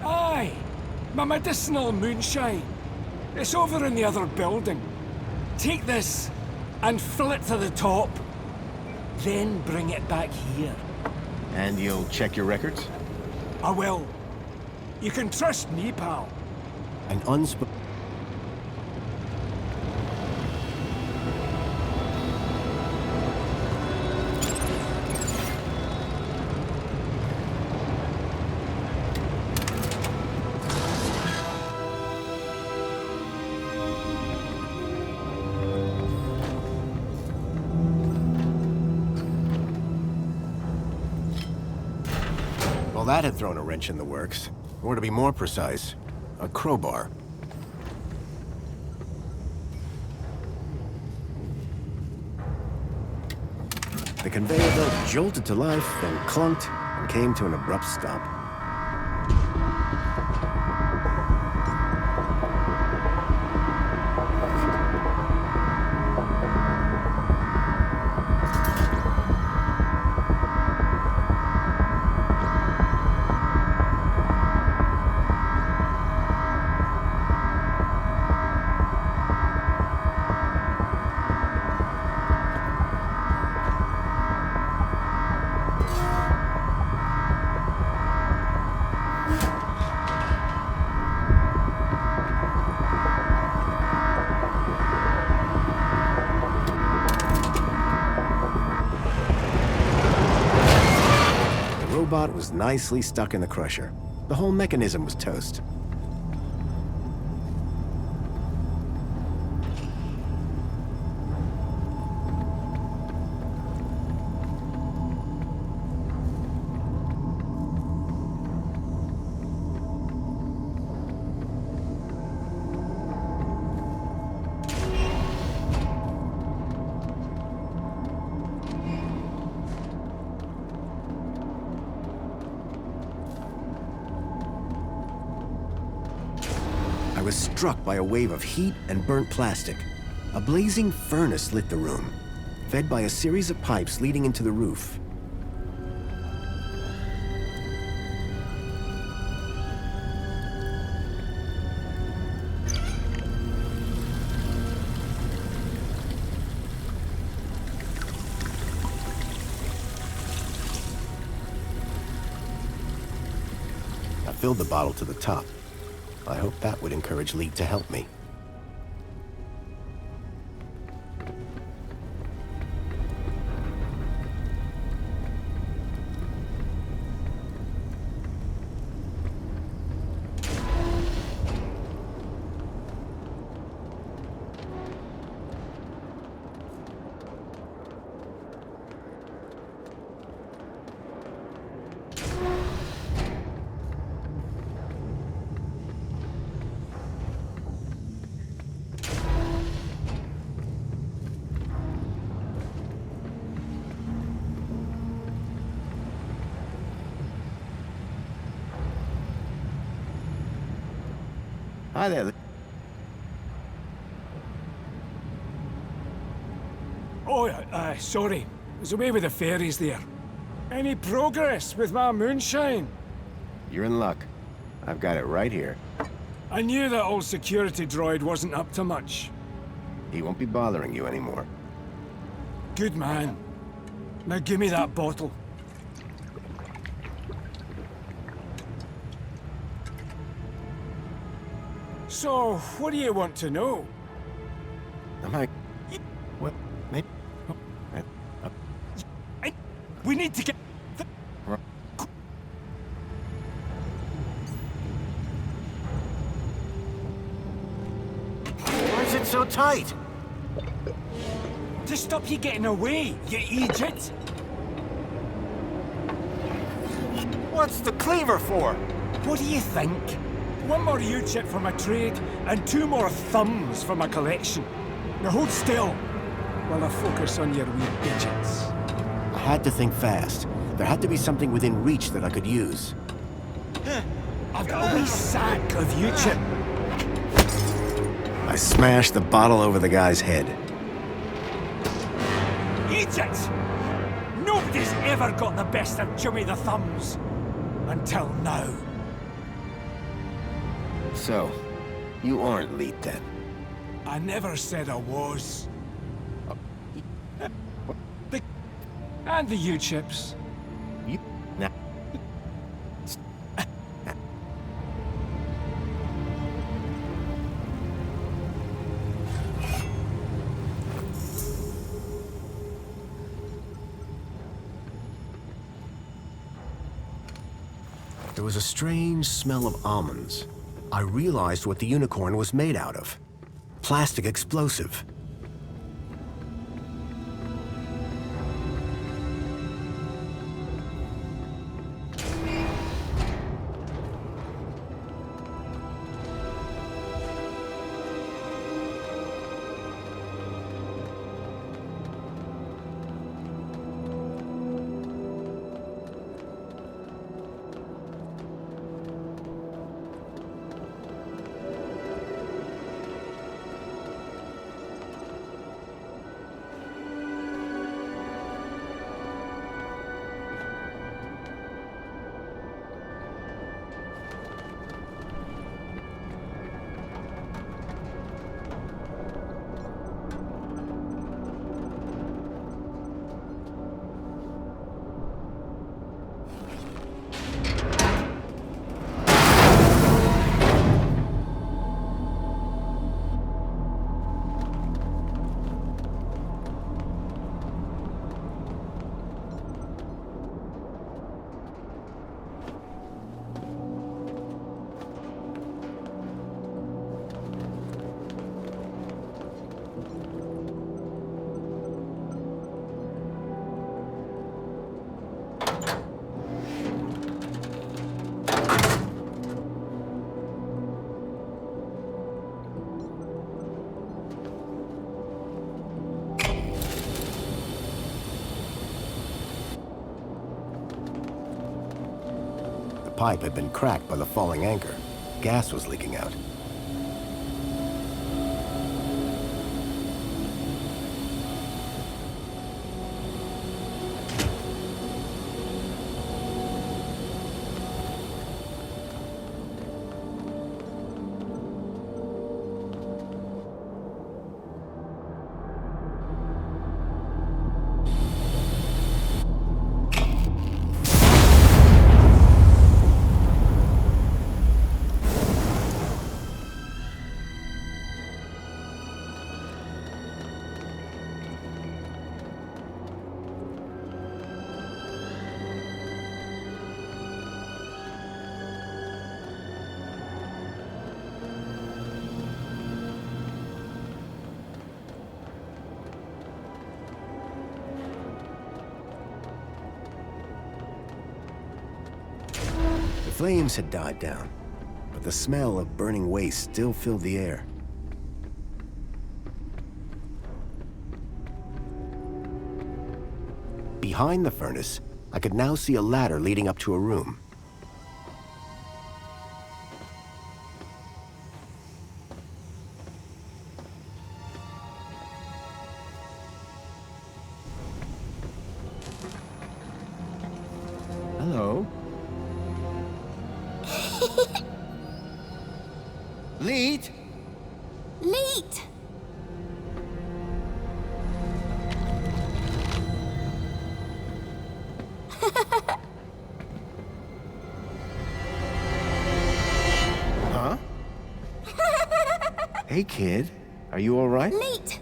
Aye, my medicinal moonshine. It's over in the other building. Take this and fill it to the top. Then bring it back here. And you'll check your records? I will. You can trust me, pal. An unspoken... Well, that had thrown a wrench in the works. Or to be more precise, a crowbar. The conveyor belt jolted to life, then clunked, and came to an abrupt stop. The robot was nicely stuck in the crusher. The whole mechanism was toast. I was struck by a wave of heat and burnt plastic. A blazing furnace lit the room, fed by a series of pipes leading into the roof. I filled the bottle to the top. I hoped that would encourage Lee to help me. Hi there. Oh, sorry. I was away with the fairies there. Any progress with my moonshine? You're in luck. I've got it right here. I knew that old security droid wasn't up to much. He won't be bothering you anymore. Good man. Now give me that bottle. So, what do you want to know? Am I... What? Maybe... We need to get... Why is it so tight? To stop you getting away, you idiot! What's the cleaver for? What do you think? One more U-chip for my trade, and 2 more thumbs for my collection. Now hold still, while I focus on your wee digits. I had to think fast. There had to be something within reach that I could use. I've got a wee sack of U-chip. I smashed the bottle over the guy's head. Idiot! Nobody's ever got the best of Jimmy the Thumbs. Until now. So, you aren't Leet then? I never said I was. And the U-chips. You... Now... There was a strange smell of almonds. I realized what the unicorn was made out of. Plastic explosive. The pipe had been cracked by the falling anchor. Gas was leaking out. The flames had died down, but the smell of burning waste still filled the air. Behind the furnace, I could now see a ladder leading up to a room. Hello. Leet? Leet! Huh? Hey, kid. Are you all right? Leet!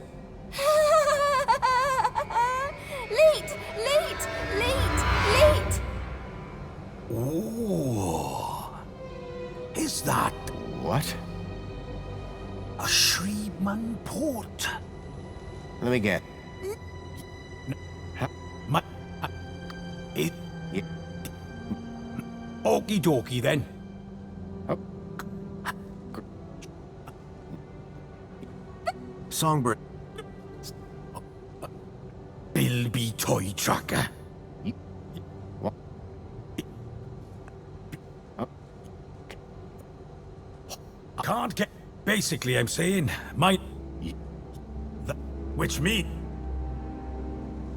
Leet! Leet! Leet! Leet! Oh. Is that... What? A Shreedman port? Let me get. Okie dokie then. Songbird. Bilby toy tracker. What? Can't get. Basically, I'm saying my. Which me.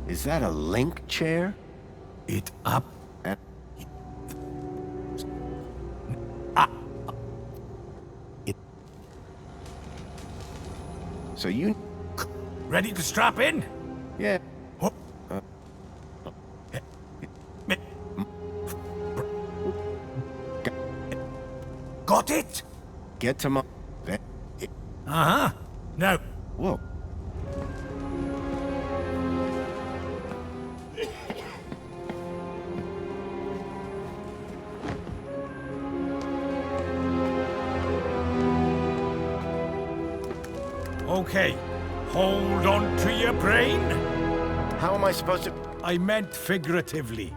Is that a link chair? It up. It. So you. Ready to strap in? Yeah. Got it? Get to my... Uh-huh. Now. Whoa. Okay, hold on to your brain. How am I supposed to... I meant figuratively.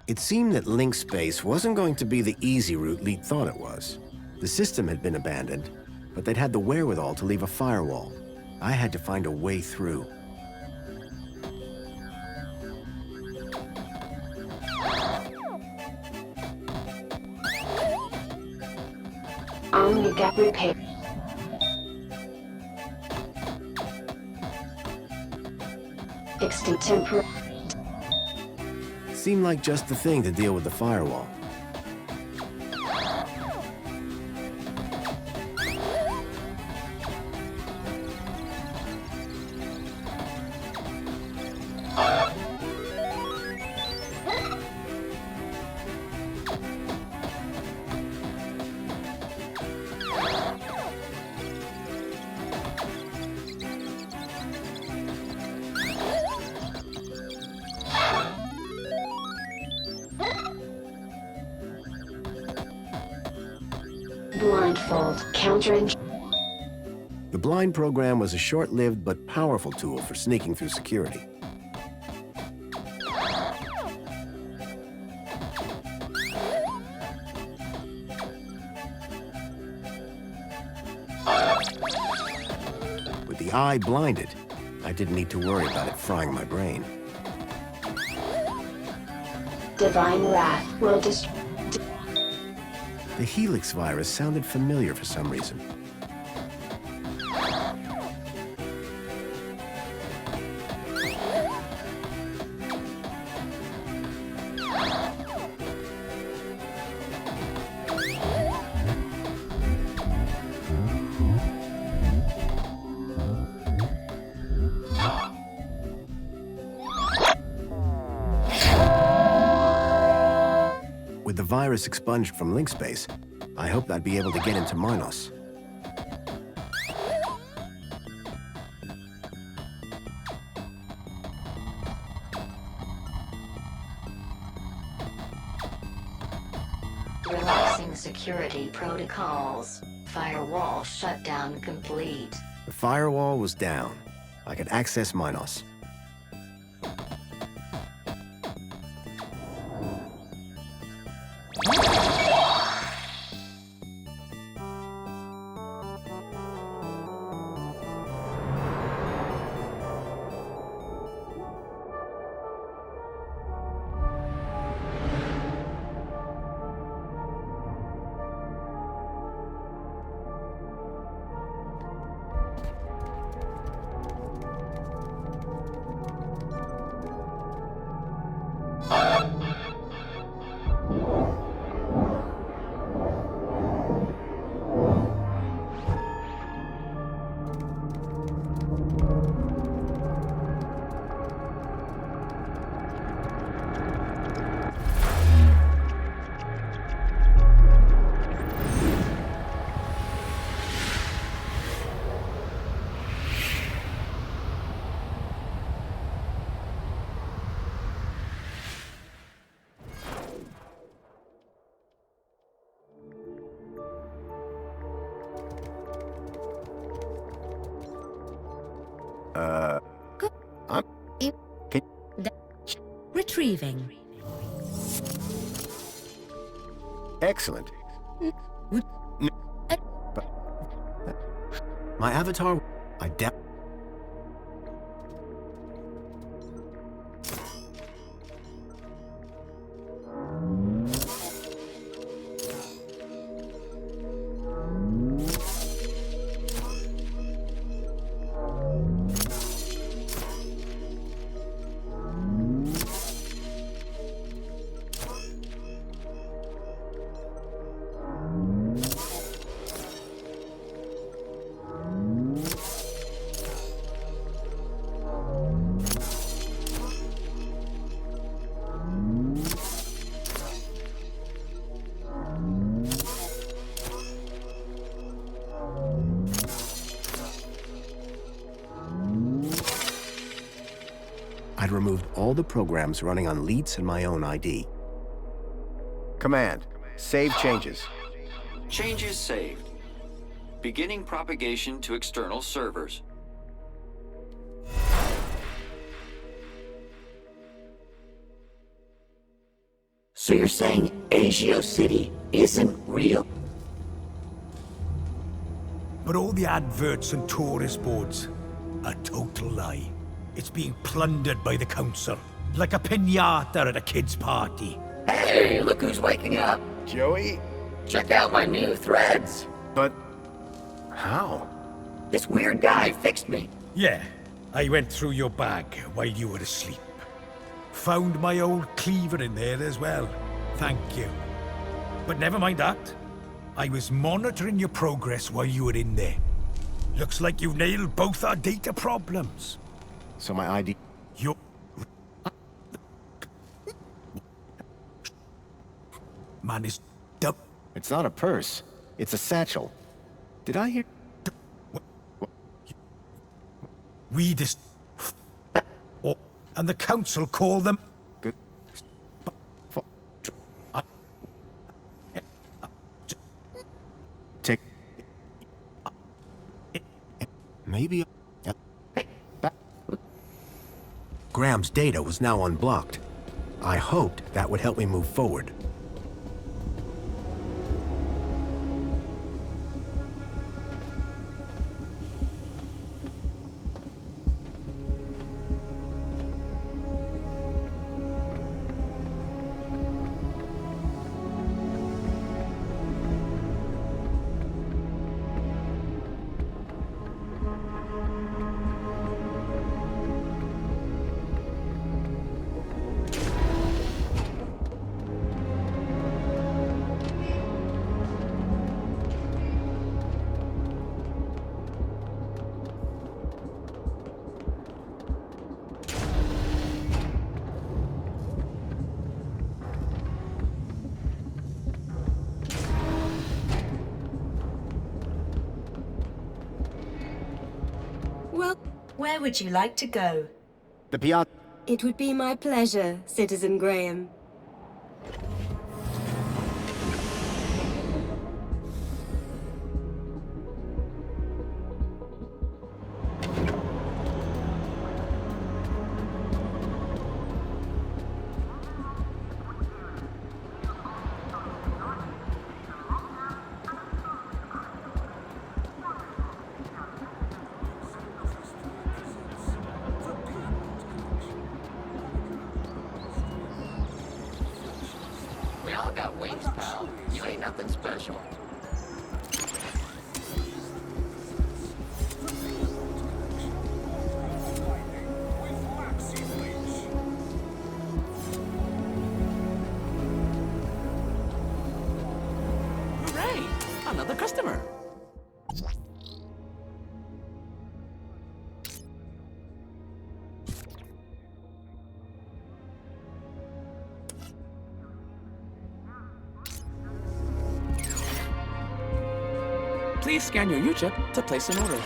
It seemed that link space wasn't going to be the easy route Leet thought it was. The system had been abandoned, but they'd had the wherewithal to leave a firewall. I had to find a way through. Gap repair. Extant temporary. Seemed like just the thing to deal with the firewall. Blindfold countering. The blind program was a short-lived but powerful tool for sneaking through security. With the eye blinded, I didn't need to worry about it frying my brain. Divine Wrath will destroy. The Helix virus sounded familiar for some reason. With the virus expunged from link space, I hoped I'd be able to get into Minos. Relaxing security protocols. Firewall shutdown complete. The firewall was down. I could access Minos. Retrieving. Excellent. My avatar, I doubt. I'd removed all the programs running on Leets and my own ID. Command, save changes. Changes saved. Beginning propagation to external servers. So you're saying Agio City isn't real? But all the adverts and tourist boards, a total lie. It's being plundered by the council, like a piñata at a kid's party. Hey, look who's waking up. Joey? Check out my new threads. But how? This weird guy fixed me. Yeah, I went through your bag while you were asleep. Found my old cleaver in there as well. Thank you. But never mind that. I was monitoring your progress while you were in there. Looks like you've nailed both our data problems. So my ID... Your... Man is dumb. It's not a purse. It's a satchel. Did I hear... We just... Oh, and the council call them... Good. Take... Maybe... Graham's data was now unblocked. I hoped that would help me move forward. Well, where would you like to go? The piazza. It would be my pleasure, Citizen Graham. We all got wings, pal. You ain't nothing special. Hooray! Another customer. Please scan your U-chip to place an order.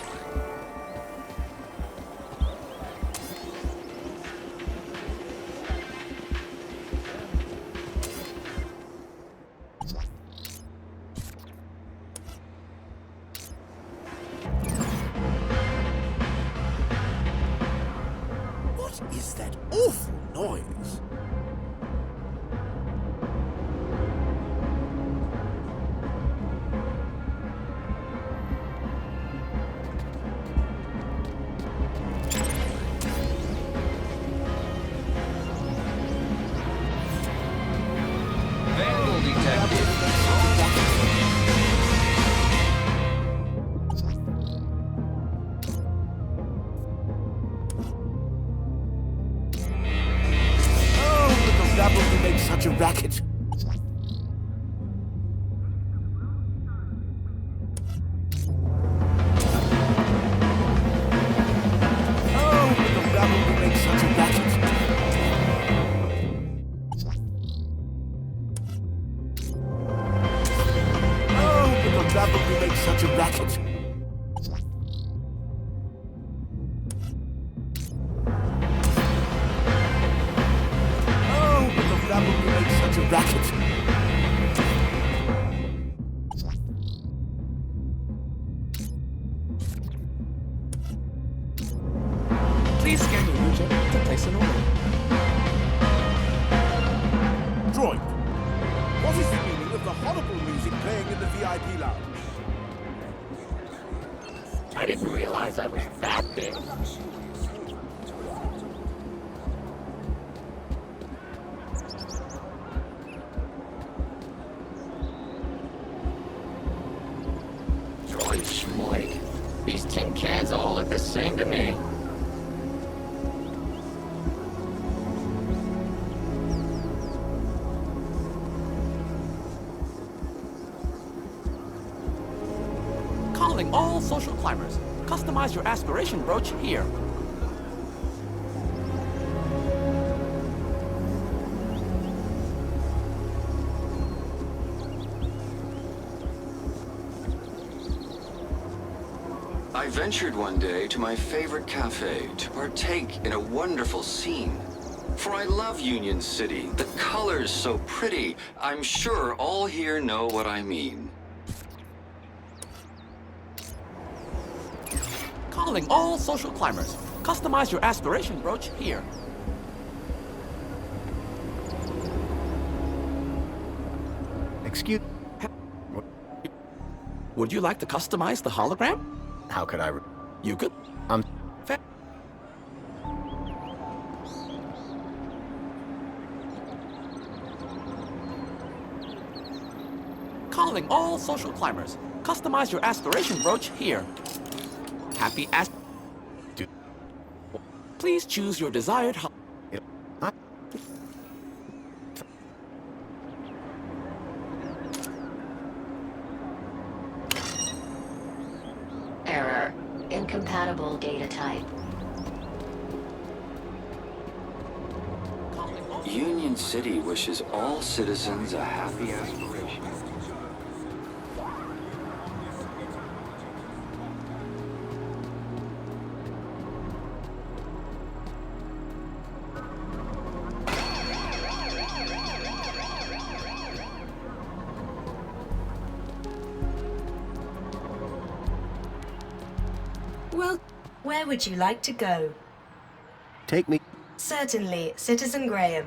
What is that awful noise? Vandal detected. Oh, but the rabble who makes such a racket. Oh, but the rabble who makes such a racket. Oh, but the rabble who makes such a racket. a racket. Please scan your user to place an order. Droid, what is the meaning of the horrible music playing in the VIP lounge? I didn't realize I was that big. Droid schmoid. These tin cans all look the same to me. Calling all social climbers. Customize your aspiration brooch here. I ventured one day to my favorite cafe to partake in a wonderful scene. For I love Union City, the colors so pretty. I'm sure all here know what I mean. Calling all social climbers. Customize your aspiration brooch here. Excuse... Would you like to customize the hologram? How could I... You could. Calling all social climbers. Customize your aspiration brooch here. Happy as... Please choose your desired Error. Incompatible data type. Union City wishes all citizens a happy aspiration. Well, where would you like to go? Take me... Certainly, Citizen Graham.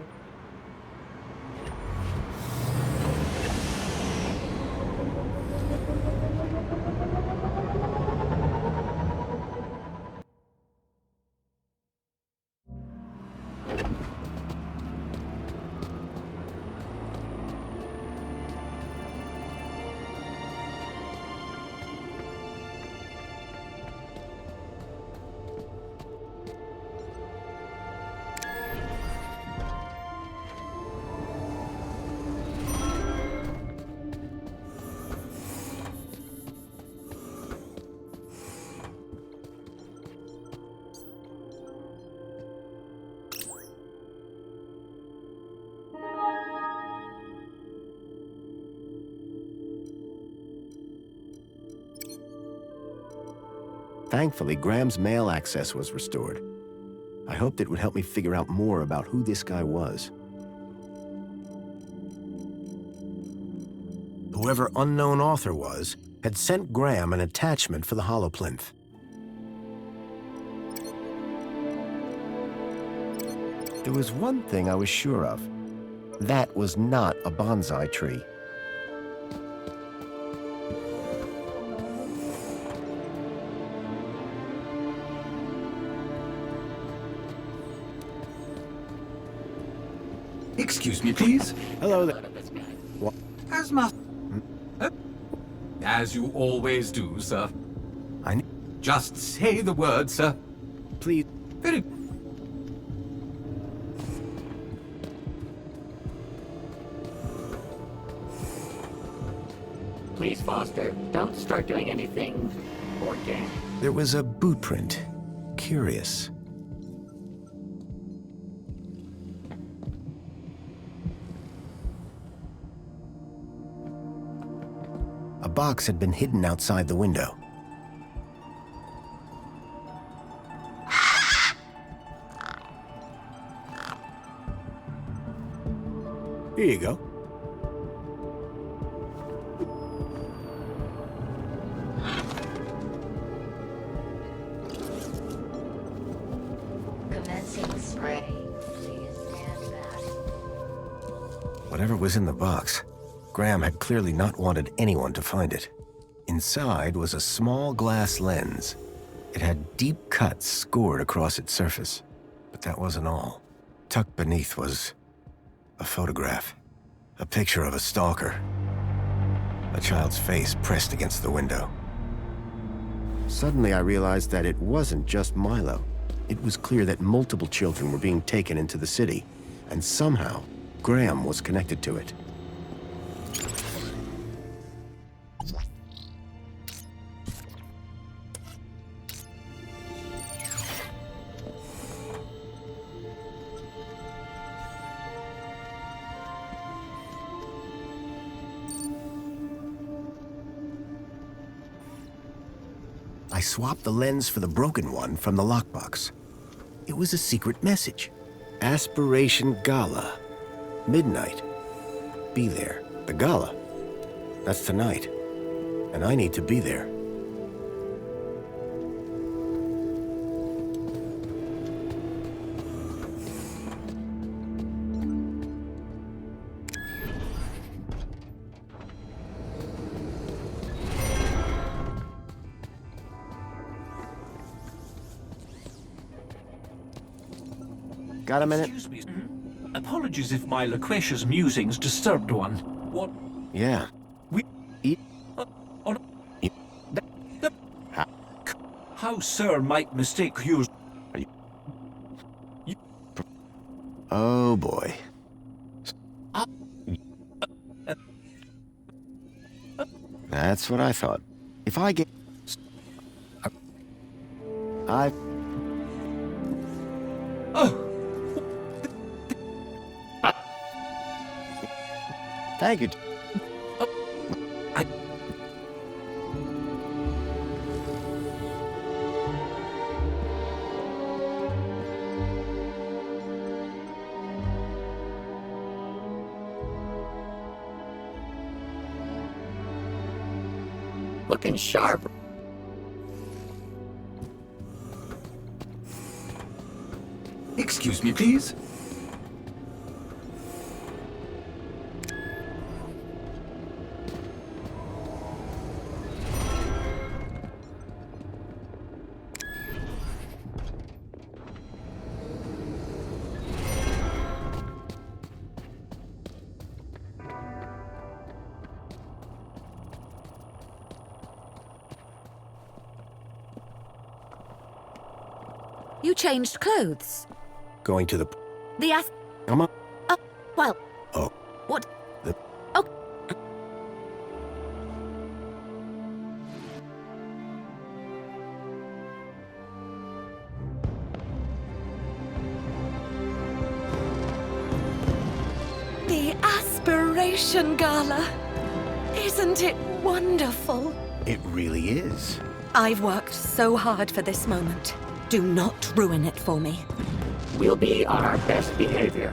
Thankfully, Graham's mail access was restored. I hoped it would help me figure out more about who this guy was. Whoever unknown author was, had sent Graham an attachment for the holoplinth. There was one thing I was sure of. That was not a bonsai tree. Excuse me, please. Hello there. What? As you always do, sir. Just say the word, sir. Please. Very... Please, Foster, don't start doing anything organic. There was a boot print. Curious. A box had been hidden outside the window. Here you go. Commencing spray. Please stand back. Whatever was in the box, Graham had clearly not wanted anyone to find it. Inside was a small glass lens. It had deep cuts scored across its surface. But that wasn't all. Tucked beneath was a photograph. A picture of a stalker. A child's face pressed against the window. Suddenly I realized that it wasn't just Milo. It was clear that multiple children were being taken into the city, and somehow Graham was connected to it. I swapped the lens for the broken one from the lockbox. It was a secret message. Aspiration Gala. Midnight. Be there. The gala. That's tonight. And I need to be there. Got a minute? Excuse me. Apologies if my loquacious musings disturbed one. What? Yeah. We eat. How, sir, might mistake you? Oh boy. That's what I thought. If I get... Oh! Thank you. Looking sharp. Excuse me, please. You changed clothes. Going to the... The Come on. Well... Oh. What? The... Oh. The Aspiration Gala. Isn't it wonderful? It really is. I've worked so hard for this moment. Do not ruin it for me. We'll be on our best behavior.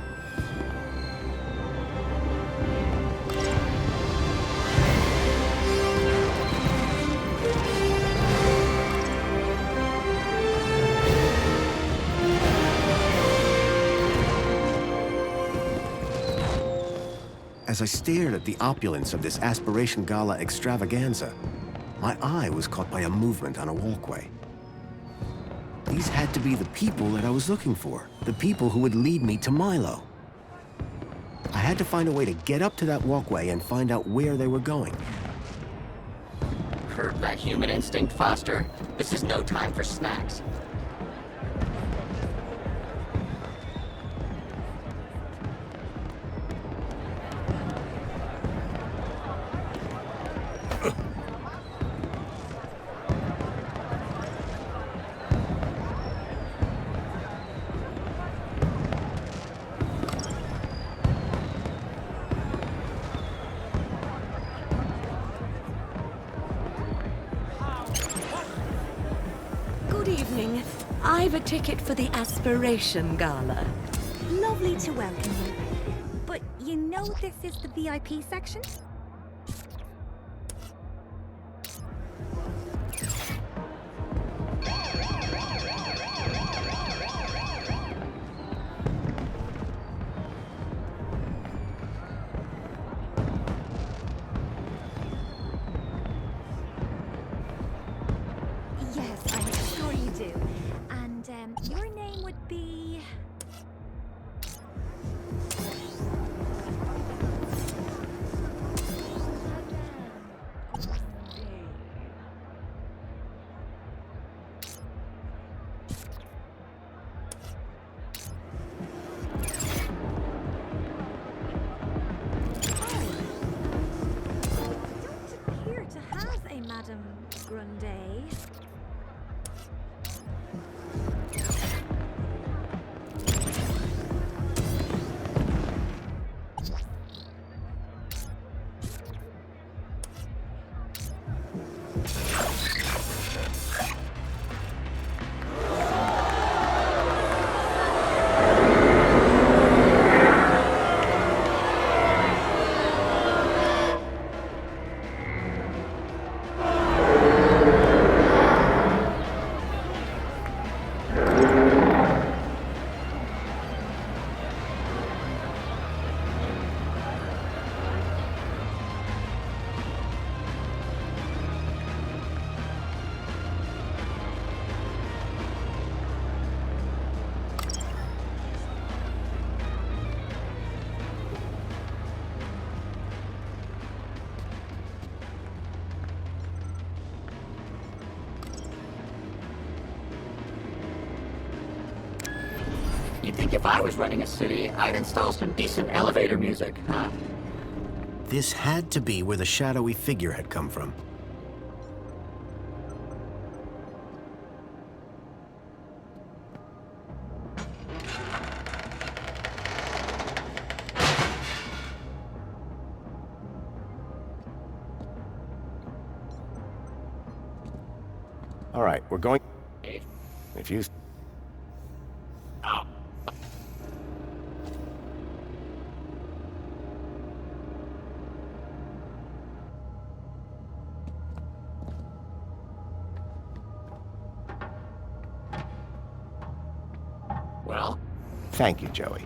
As I stared at the opulence of this Aspiration Gala extravaganza, my eye was caught by a movement on a walkway. These had to be the people that I was looking for, the people who would lead me to Milo. I had to find a way to get up to that walkway and find out where they were going. Heard that human instinct, Foster. This is no time for snacks. Good evening. I've a ticket for the Aspiration Gala. Lovely to welcome you. But You know this is the VIP section? Yes, I'm sure you do. And your name would be... to have a Madame Grunde. You'd think if I was running a city, I'd install some decent elevator music, huh? This had to be where the shadowy figure had come from. All right, we're going... If you... Well? Thank you, Joey.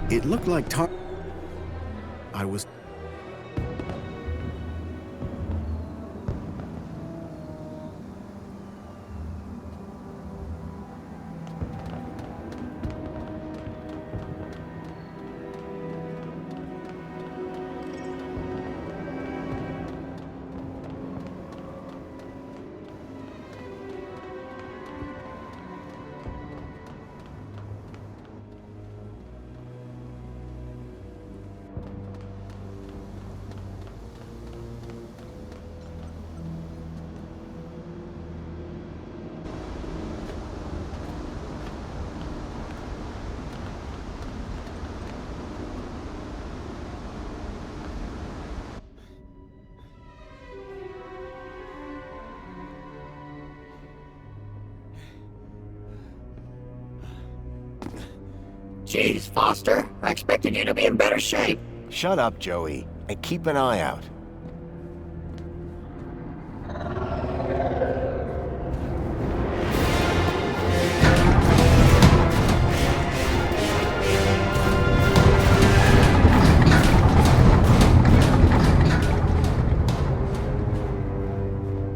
It looked like I was... Jeez, Foster. I expected you to be in better shape. Shut up, Joey, and keep an eye out.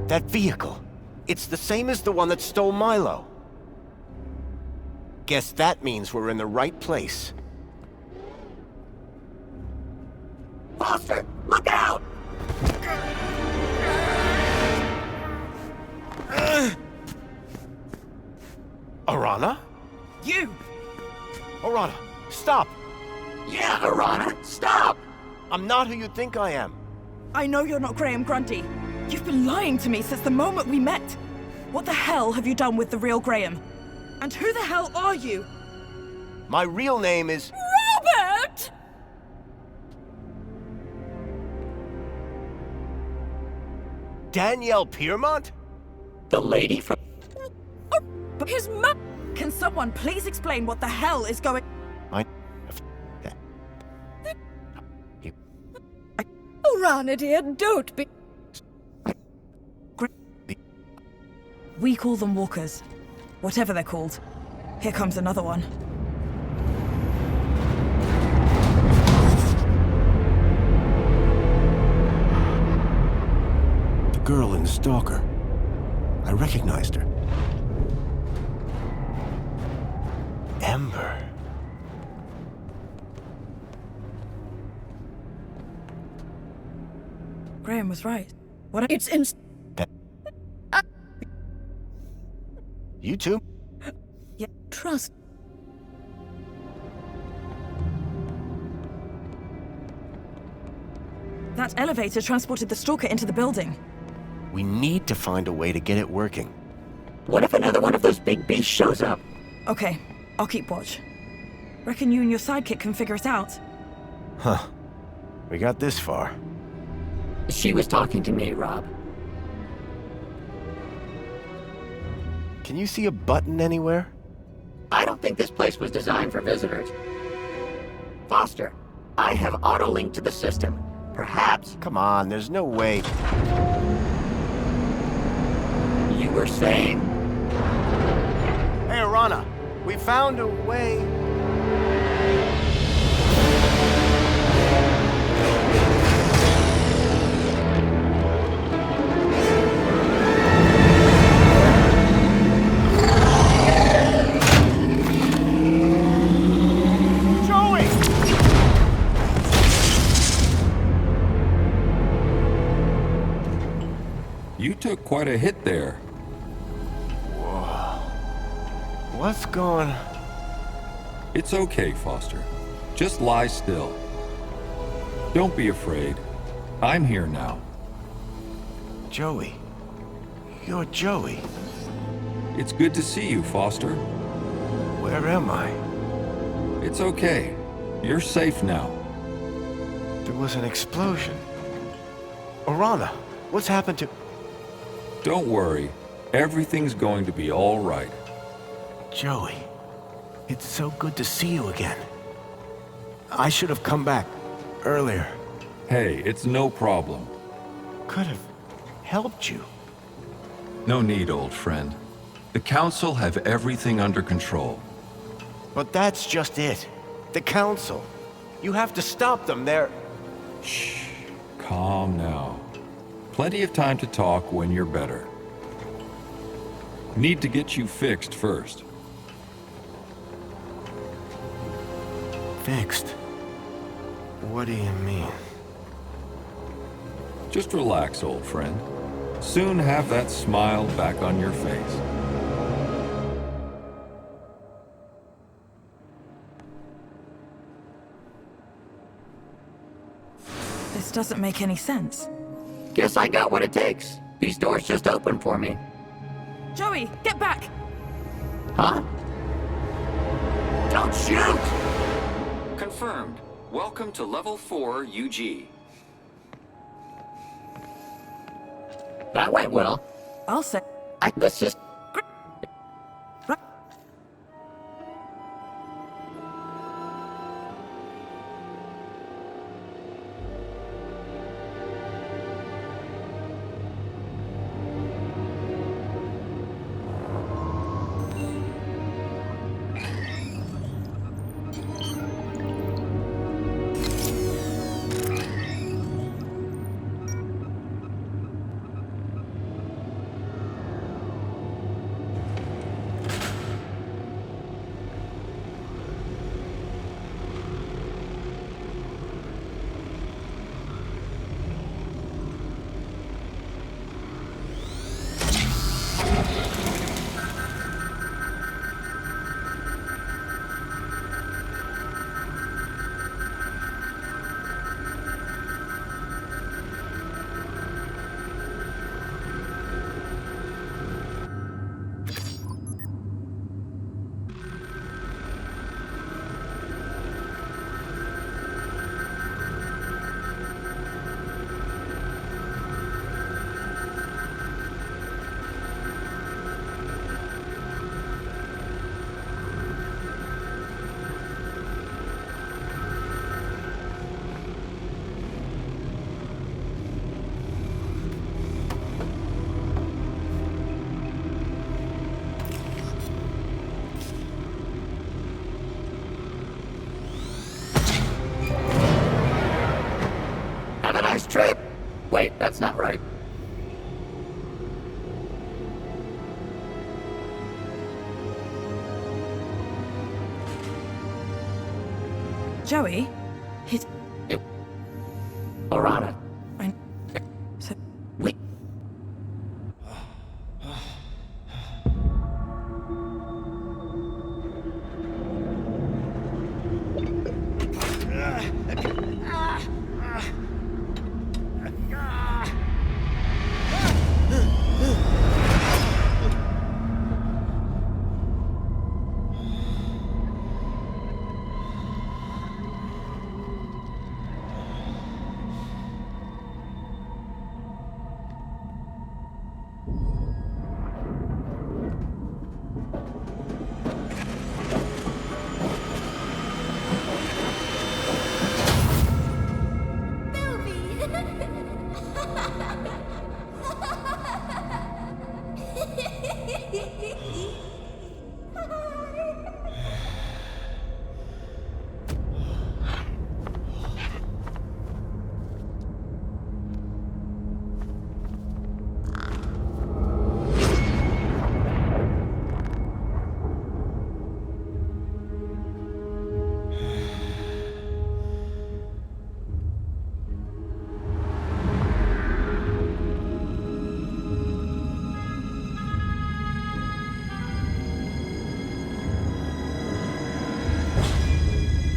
That vehicle. It's the same as the one that stole Milo. Guess that means we're in the right place. Foster, look out! Arana? You! Arana, stop! Yeah, Arana, stop! I'm not who you think I am. I know you're not Graham Grundy. You've been lying to me since the moment we met. What the hell have you done with the real Graham? And who the hell are you? My real name is... Robert! Danielle Piermont? The lady from... But his mum... Can someone please explain what the hell is going... Rana, dear, don't be... We call them walkers. Whatever they're called. Here comes another one. The girl in the stalker. I recognized her. Ember. Graham was right. What? It's in... You too? Yeah, trust. That elevator transported the stalker into the building. We need to find a way to get it working. What if another one of those big beasts shows up? Okay, I'll keep watch. Reckon you and your sidekick can figure it out? Huh. We got this far. She was talking to me, Rob. Can you see a button anywhere? I don't think this place was designed for visitors. Foster, I have auto-linked to the system. Perhaps... Come on, there's no way. You were saying? Hey, Arana, we found a way... You took quite a hit there. Whoa. What's going... It's okay, Foster. Just lie still. Don't be afraid. I'm here now. Joey. You're Joey. It's good to see you, Foster. Where am I? It's okay. You're safe now. There was an explosion. Arana, what's happened to... Don't worry. Everything's going to be all right. Joey, it's so good to see you again. I should have come back earlier. Hey, it's no problem. Could have helped you. No need, old friend. The Council have everything under control. But that's just it. The Council. You have to stop them. They're... Shh. Calm now. Plenty of time to talk when you're better. Need to get you fixed first. Fixed? What do you mean? Just relax, old friend. Soon have that smile back on your face. This doesn't make any sense. Guess I got what it takes. These doors just opened for me. Joey, get back! Huh? Don't shoot! Confirmed. Welcome to Level 4 UG. That went well. I'll say... Let's just... trip! Wait, that's not right. Joey? He's... Orana. Wait.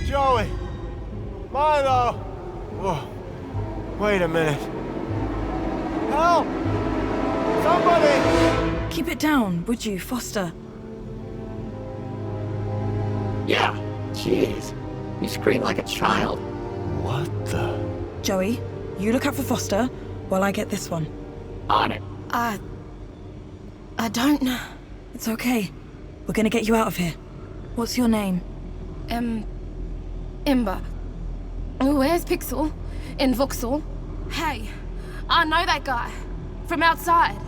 Joey! Milo! Whoa. Wait a minute. Help! Somebody! Keep it down, would you, Foster? Yeah, jeez. You scream like a child. What the? Joey, you look out for Foster while I get this one. On it. I don't know. It's okay. We're gonna get you out of here. What's your name? Ember. Where's Pixel? In Vauxhall? Hey, I know that guy. From outside.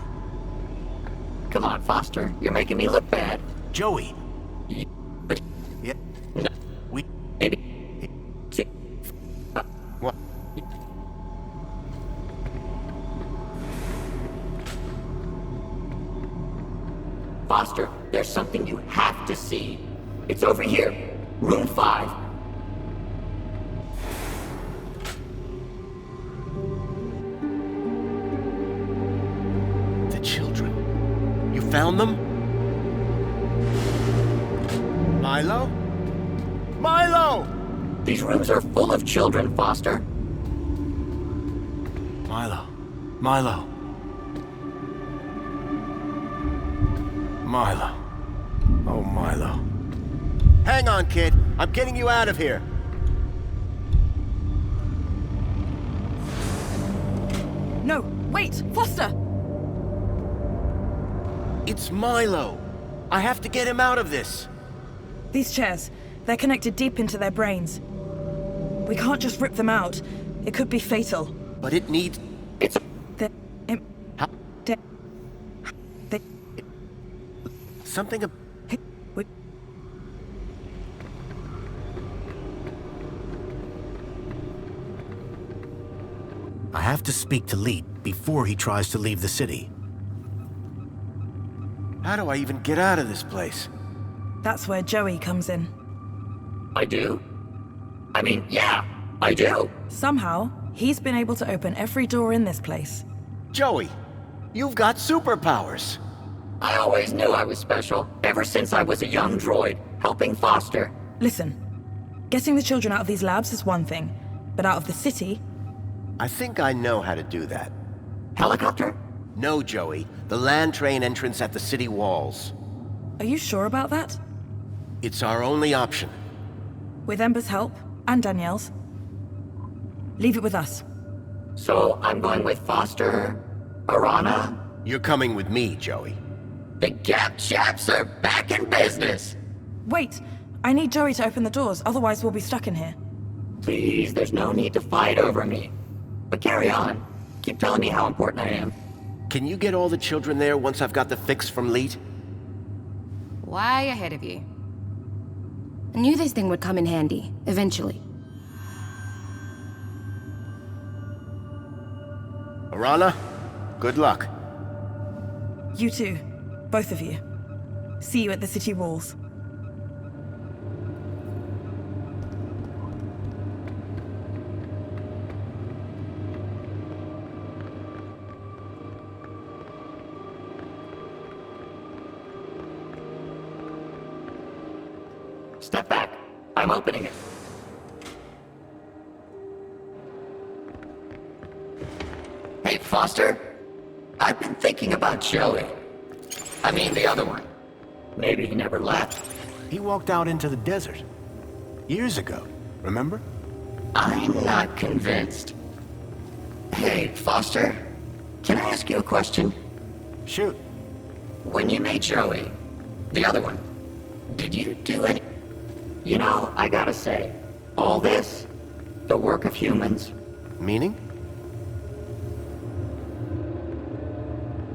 Come on, Foster. You're making me look bad. Joey! Yeah. No. We... What? Foster, there's something you have to see. It's over here. Room 5. The children. You found them? Milo? Milo! These rooms are full of children, Foster. Milo. Milo. Milo. Oh, Milo. Hang on, kid. I'm getting you out of here. No, wait, Foster! It's Milo. I have to get him out of this. These chairs, they're connected deep into their brains. We can't just rip them out. It could be fatal. But it needs... It's... Something... I have to speak to Leet before he tries to leave the city. How do I even get out of this place? That's where Joey comes in. I do? I mean, yeah, I do. Somehow, he's been able to open every door in this place. Joey, you've got superpowers. I always knew I was special, ever since I was a young droid, helping Foster. Listen, getting the children out of these labs is one thing, but out of the city... I think I know how to do that. Helicopter? No, Joey. The land train entrance at the city walls. Are you sure about that? It's our only option. With Ember's help, and Danielle's. Leave it with us. So, I'm going with Foster... Orana? You're coming with me, Joey. The Gap chaps are back in business! Wait! I need Joey to open the doors, otherwise we'll be stuck in here. Please, there's no need to fight over me. But carry on. Keep telling me how important I am. Can you get all the children there once I've got the fix from Leet? Way ahead of you. I knew this thing would come in handy, eventually. Arana, good luck. You too. Both of you. See you at the city walls. Step back. I'm opening it. Hey, Foster. I've been thinking about Joey. I mean, the other one. Maybe he never left. He walked out into the desert. Years ago, remember? I'm not convinced. Hey, Foster. Can I ask you a question? Shoot. When you made Joey, the other one, did you do any... You know, I gotta say, all this, the work of humans... Meaning?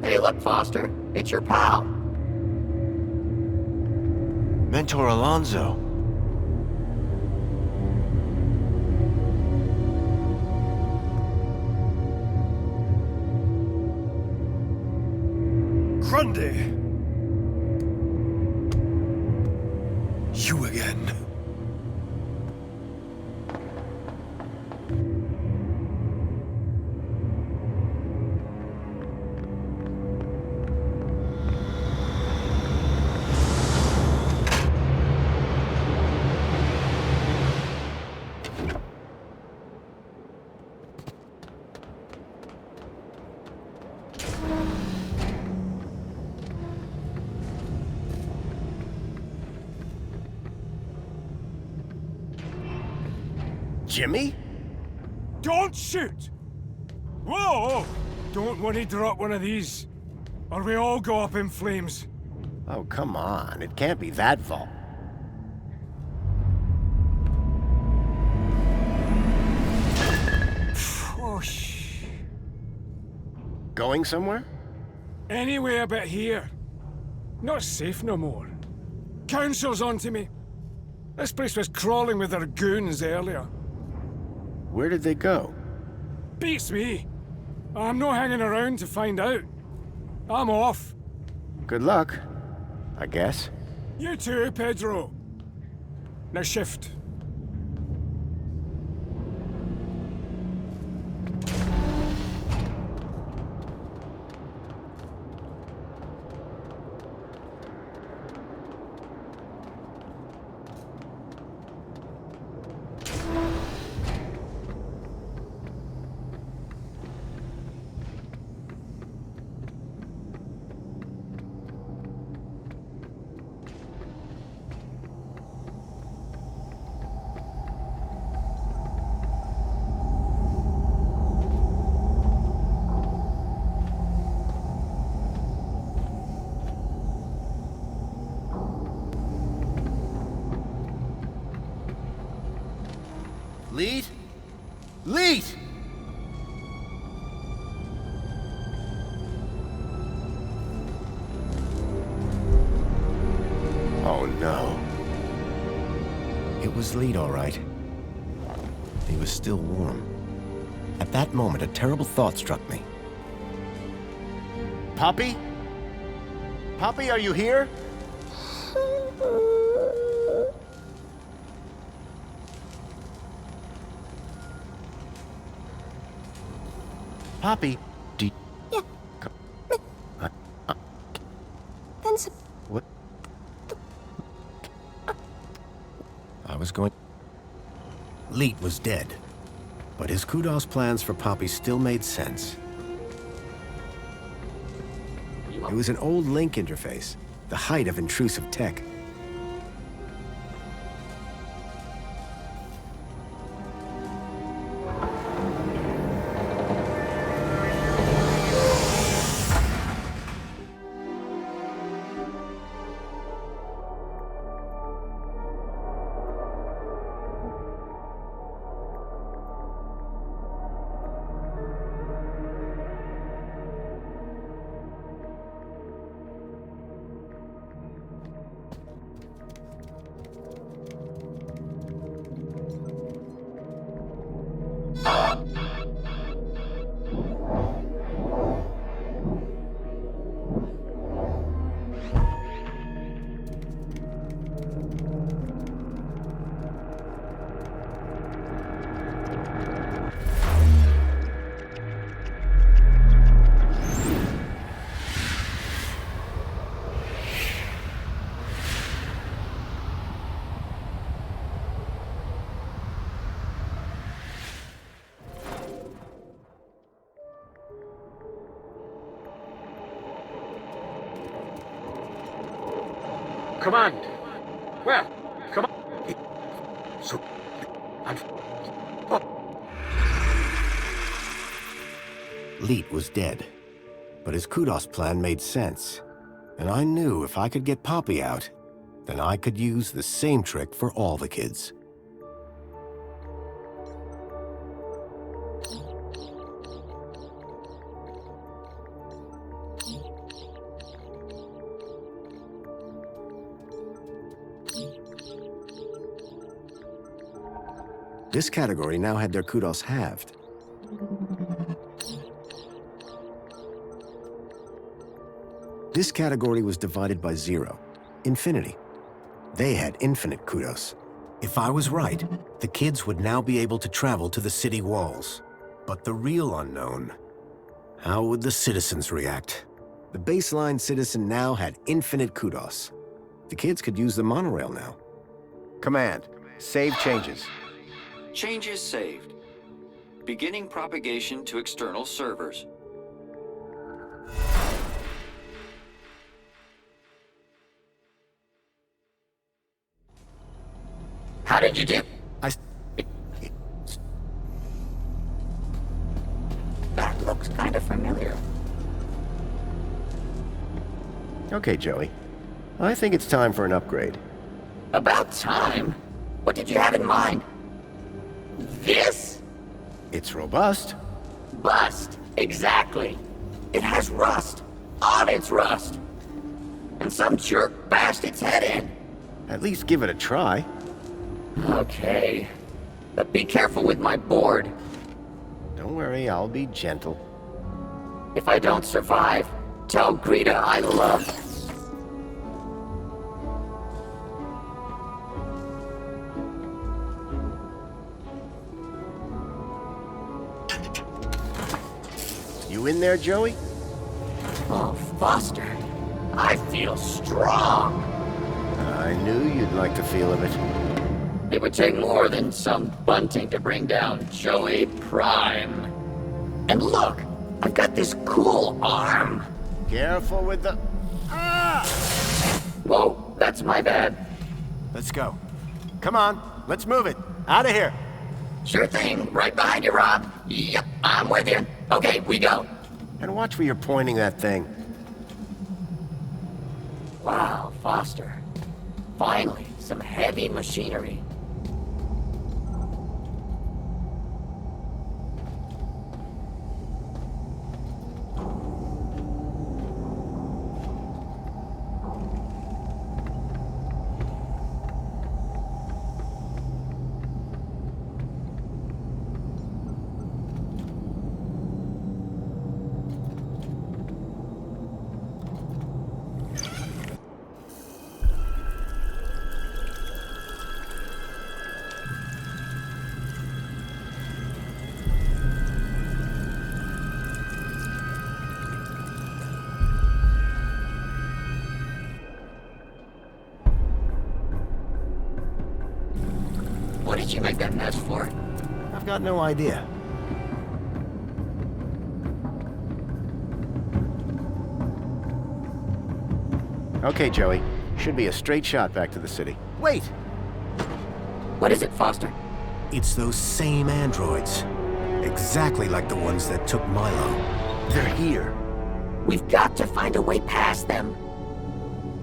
Hey, look, Foster. It's your pal. Mentor Alonso. Grundy! You again. Jimmy? Don't shoot! Whoa! Don't want to drop one of these, or we all go up in flames. Oh, come on. It can't be that vault. Going somewhere? Anyway, but here. Not safe no more. Council's onto me. This place was crawling with their goons earlier. Where did they go? Beats me. I'm not hanging around to find out. I'm off. Good luck, I guess. You too, Pedro. Now shift. Lead? Lead! Oh no. It was Lead, all right. He was still warm. At that moment, a terrible thought struck me. Poppy? Poppy, are you here? Poppy, Yeah. Then some... What? I was going... Leet was dead, but his Kudos plans for Poppy still made sense. It was an old link interface, the height of intrusive tech. Command! Where? Command! So... and... Leet was dead, but his kudos plan made sense. And I knew if I could get Poppy out, then I could use the same trick for all the kids. This category now had their kudos halved. This category was divided by 0, infinity. They had infinite kudos. If I was right, the kids would now be able to travel to the city walls. But the real unknown, how would the citizens react? The baseline citizen now had infinite kudos. The kids could use the monorail now. Command, save changes. Changes saved. Beginning propagation to external servers. How did you do? That looks kind of familiar. Okay, Joey. I think it's time for an upgrade. About time? What did you have in mind? This? It's robust. Bust. Exactly. It has rust. On its rust. And some jerk bashed its head in. At least give it a try. Okay. But be careful with my board. Don't worry, I'll be gentle. If I don't survive, tell Greta I love her. You in there, Joey? Oh, Foster. I feel strong. I knew you'd like the feel of it. It would take more than some bunting to bring down Joey Prime. And look, I've got this cool arm. Careful with the... Ah! Whoa, that's my bad. Let's go. Come on, let's move it. Out of here. Sure thing. Right behind you, Rob. Yep, I'm with you. Okay, we go. And watch where you're pointing that thing. Wow, Foster. Finally, some heavy machinery. What did you make that mess for? I've got no idea. Okay, Joey. Should be a straight shot back to the city. Wait! What is it, Foster? It's those same androids. Exactly like the ones that took Milo. They're here. We've got to find a way past them.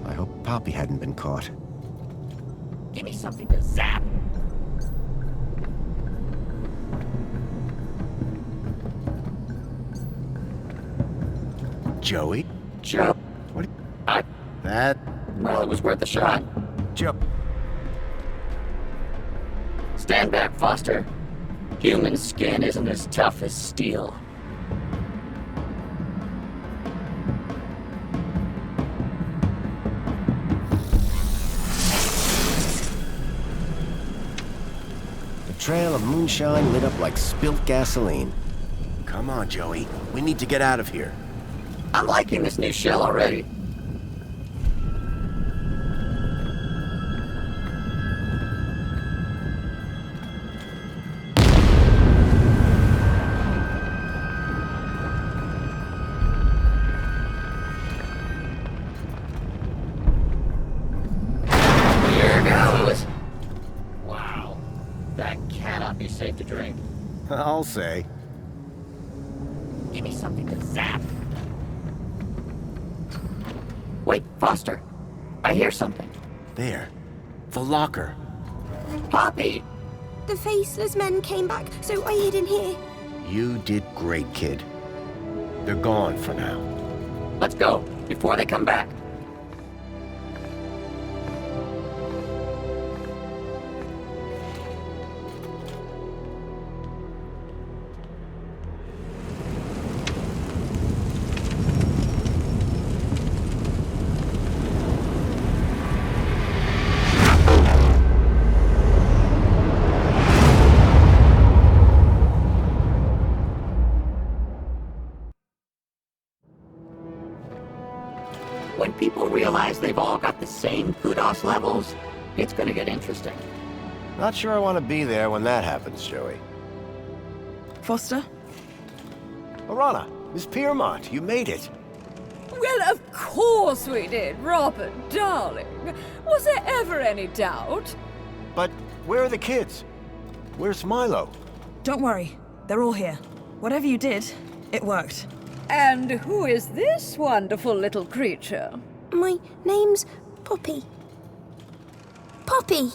I hope Poppy hadn't been caught. Give me something to zap. Joey? Joe. What? I... That... Well, it was worth a shot. Joe. Stand back, Foster. Human skin isn't as tough as steel. The trail of moonshine lit up like spilt gasoline. Come on, Joey. We need to get out of here. I'm liking this new shell already. That cannot be safe to drink. I'll say. Give me something to zap. Wait, Foster. I hear something. There. The locker. Poppy! The faceless men came back, so I hid in here. You did great, kid. They're gone for now. Let's go, before they come back. When people realize they've all got the same kudos levels, it's gonna get interesting. Not sure I want to be there when that happens, Joey. Foster? Lorana, Miss Piermont, you made it. Well, of course we did, Robert, darling. Was there ever any doubt? But where are the kids? Where's Milo? Don't worry. They're all here. Whatever you did, it worked. And who is this wonderful little creature? My name's Poppy. Poppy!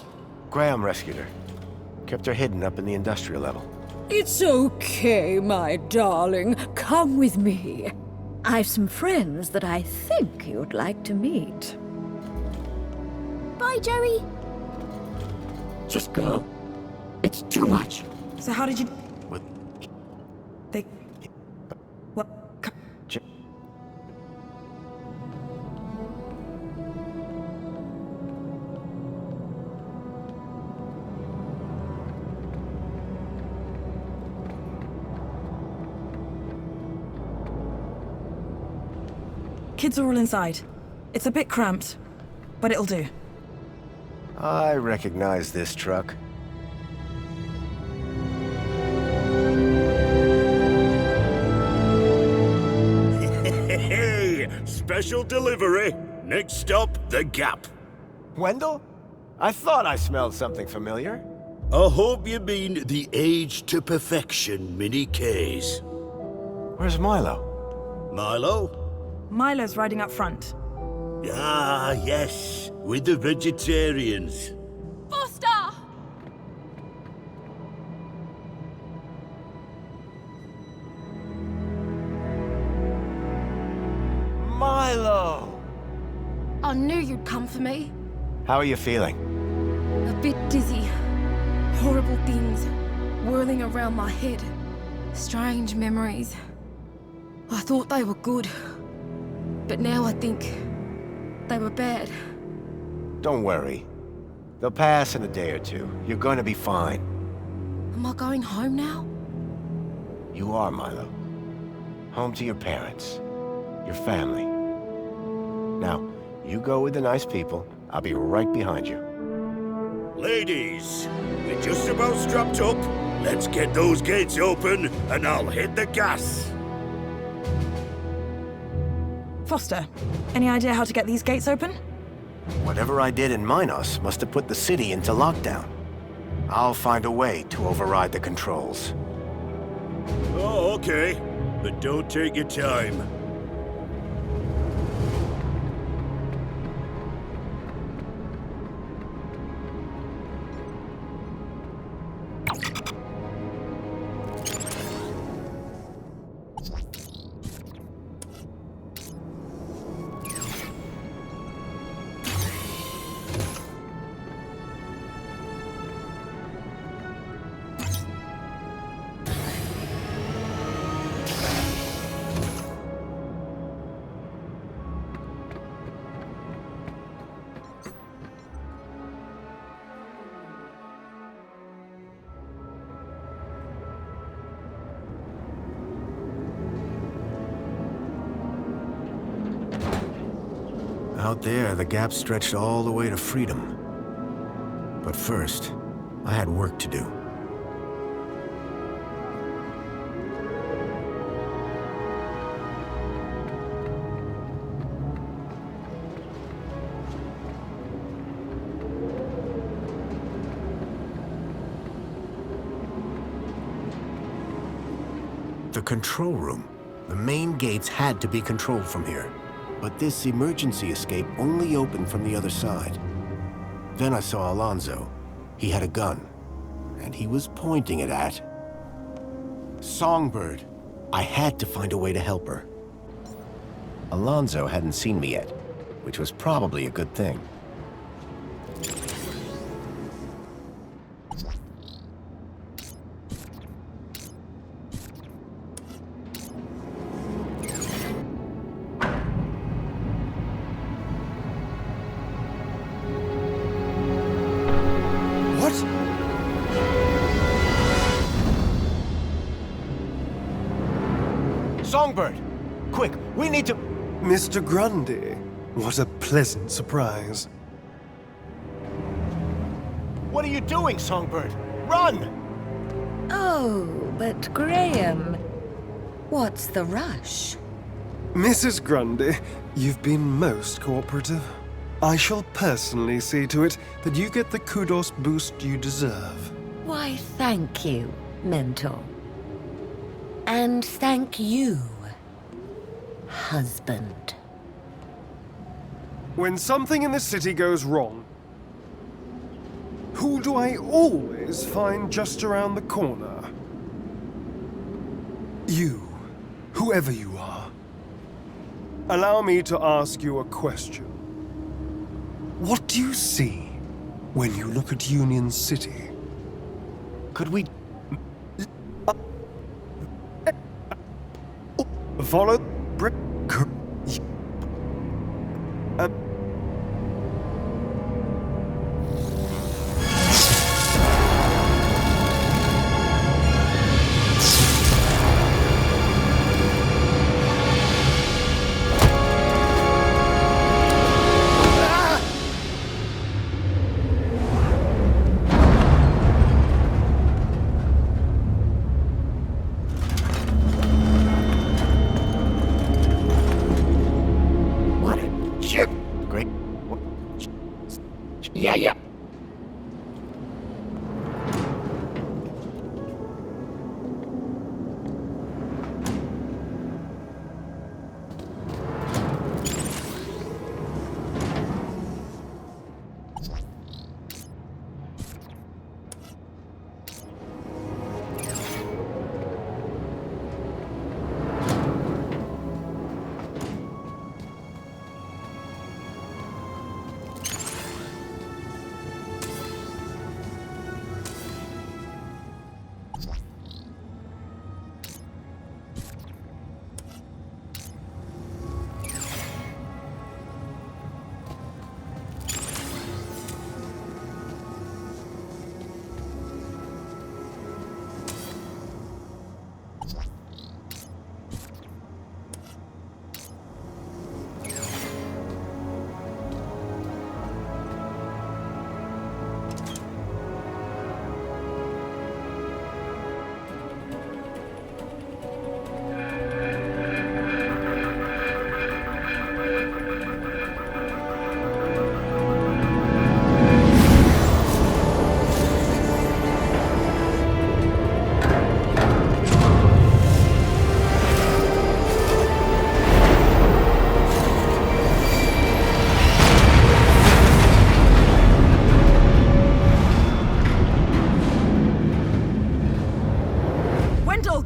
Graham rescued her. Kept her hidden up in the industrial level. It's okay, my darling. Come with me. I've some friends that I think you'd like to meet. Bye, Joey. Just go. It's too much. So how did you... What? They... What? Kids are all inside. It's a bit cramped, but it'll do. I recognize this truck. Hey, special delivery. Next stop, the Gap. Wendell? I thought I smelled something familiar. I hope you mean the Age to Perfection mini case. Where's Milo? Milo? Milo's riding up front. Ah, yes, with the vegetarians. Foster! Milo! I knew you'd come for me. How are you feeling? A bit dizzy. Horrible things whirling around my head. Strange memories. I thought they were good. But now I think they were bad. Don't worry. They'll pass in a day or two. You're going to be fine. Am I going home now? You are, Milo. Home to your parents. Your family. Now, you go with the nice people. I'll be right behind you. Ladies, we're just about strapped up. Let's get those gates open, and I'll hit the gas. Foster, any idea how to get these gates open? Whatever I did in Minos must have put the city into lockdown. I'll find a way to override the controls. Oh, okay. But don't take your time. Out there, the gap stretched all the way to freedom. But first, I had work to do. The control room. The main gates had to be controlled from here. But this emergency escape only opened from the other side. Then I saw Alonzo. He had a gun, and he was pointing it at Songbird. I had to find a way to help her. Alonzo hadn't seen me yet, which was probably a good thing. Songbird! Quick, we need to... Mr. Grundy, what a pleasant surprise. What are you doing, Songbird? Run! Oh, but Graham, what's the rush? Mrs. Grundy, you've been most cooperative. I shall personally see to it that you get the kudos boost you deserve. Why, thank you, Mentor. And thank you, husband. When something in the city goes wrong, who do I always find just around the corner? You, whoever you are. Allow me to ask you a question. What do you see when you look at Union City? Could we... Follow brick. Yeah.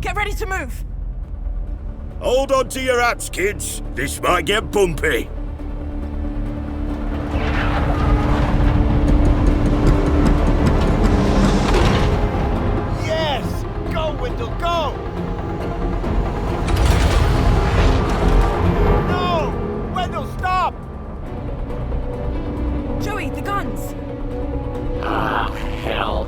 Get ready to move! Hold on to your hats, kids. This might get bumpy. Yes! Go, Wendell, go! No! Wendell, stop! Joey, the guns! Ah, hell.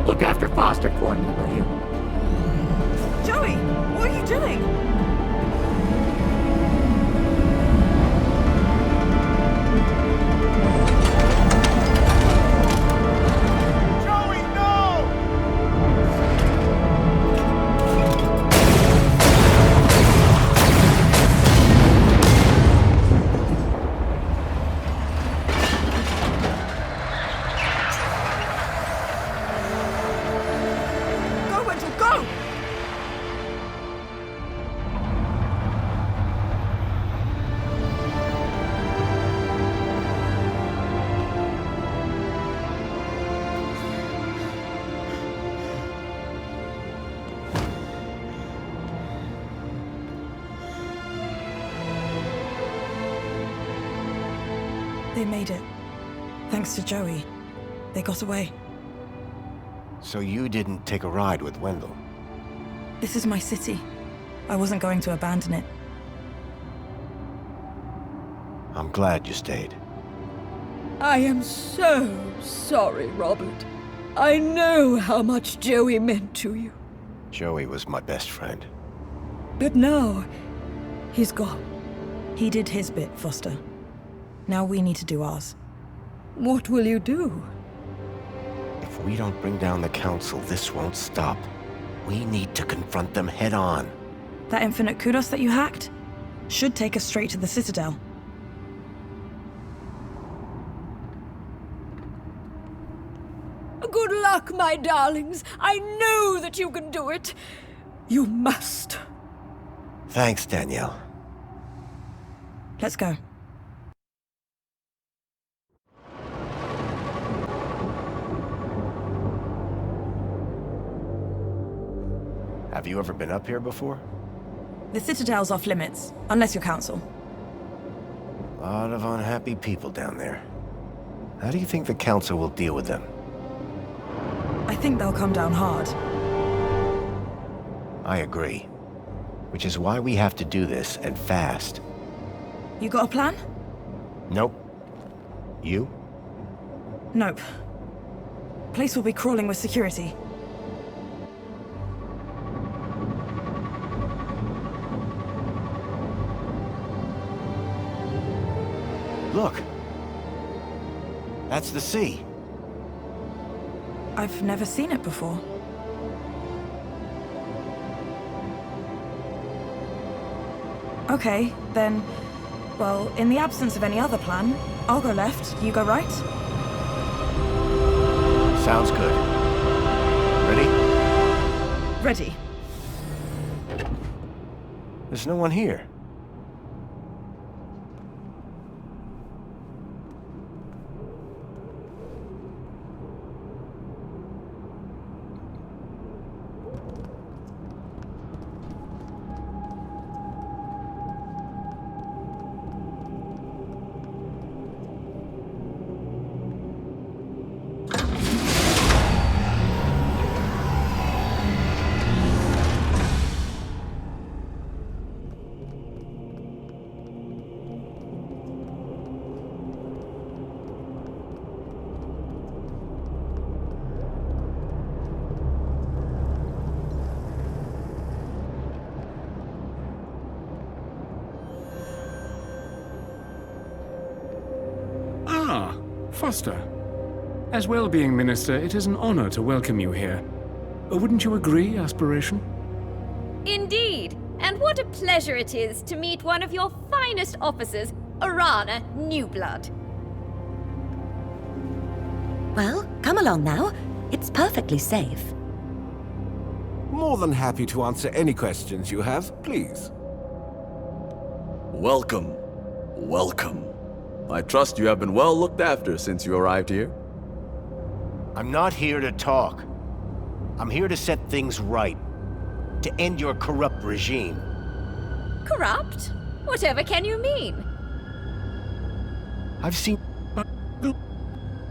Look after Foster for me, will you? Joey, what are you doing? Joey, no! They made it. Thanks to Joey. They got away. So you didn't take a ride with Wendell? This is my city. I wasn't going to abandon it. I'm glad you stayed. I am so sorry, Robert. I know how much Joey meant to you. Joey was my best friend. But now, he's gone. He did his bit, Foster. Now we need to do ours. What will you do? If we don't bring down the Council, this won't stop. We need to confront them head-on. That infinite kudos that you hacked should take us straight to the Citadel. Good luck, my darlings. I know that you can do it. You must. Thanks, Danielle. Let's go. Have you ever been up here before? The Citadel's off limits, unless you're Council. A lot of unhappy people down there. How do you think the Council will deal with them? I think they'll come down hard. I agree. Which is why we have to do this, and fast. You got a plan? Nope. You? Nope. Place will be crawling with security. Look. That's the sea. I've never seen it before. Okay, then... Well, in the absence of any other plan, I'll go left, you go right. Sounds good. Ready? Ready. There's no one here. Foster. As well-being minister, it is an honor to welcome you here. Wouldn't you agree, Aspiration? Indeed. And what a pleasure it is to meet one of your finest officers, Arana Newblood. Well, come along now. It's perfectly safe. More than happy to answer any questions you have, please. Welcome. Welcome. I trust you have been well looked after since you arrived here. I'm not here to talk. I'm here to set things right. To end your corrupt regime. Corrupt? Whatever can you mean? I've seen...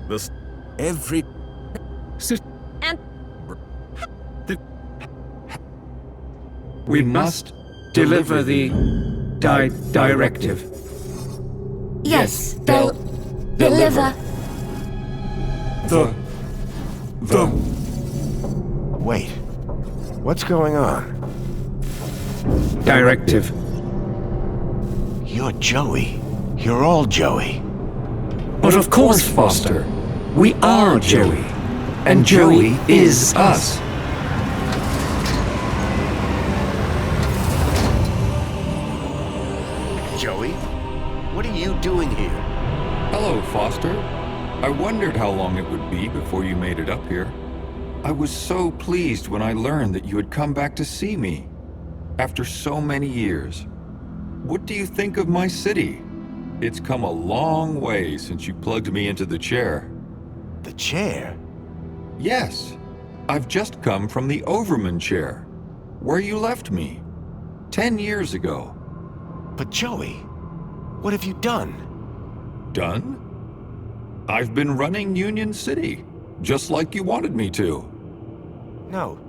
This... Every... And... We must deliver the directive. Yes, they'll deliver. The... Wait. What's going on? Directive. You're Joey. You're all Joey. But of course, Foster. We are Joey. And Joey is us. Joey? What are you doing here? Hello, Foster. I wondered how long it would be before you made it up here. I was so pleased when I learned that you had come back to see me. After so many years. What do you think of my city? It's come a long way since you plugged me into the chair. The chair? Yes. I've just come from the Overman chair, where you left me 10 years ago. But Joey, what have you done? Done? I've been running Union City, just like you wanted me to. No.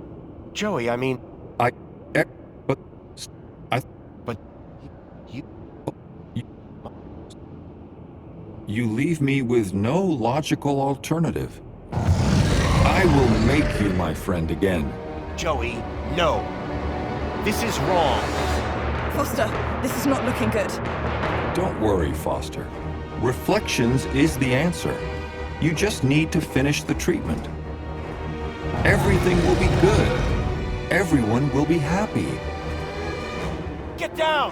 Joey, I mean... You leave me with no logical alternative. I will make you my friend again. Joey, no. This is wrong. Foster, this is not looking good. Don't worry, Foster. Reflections is the answer. You just need to finish the treatment. Everything will be good. Everyone will be happy. Get down!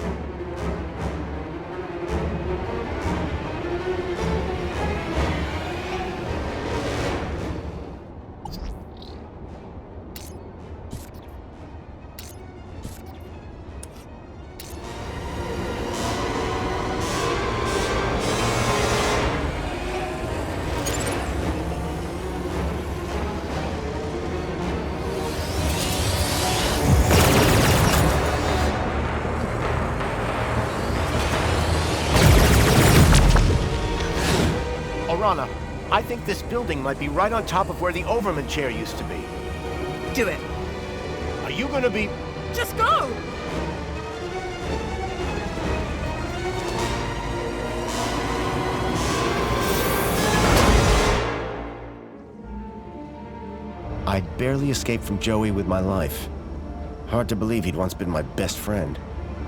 I think this building might be right on top of where the Overman chair used to be. Do it. Are you gonna be... Just go! I'd barely escaped from Joey with my life. Hard to believe he'd once been my best friend.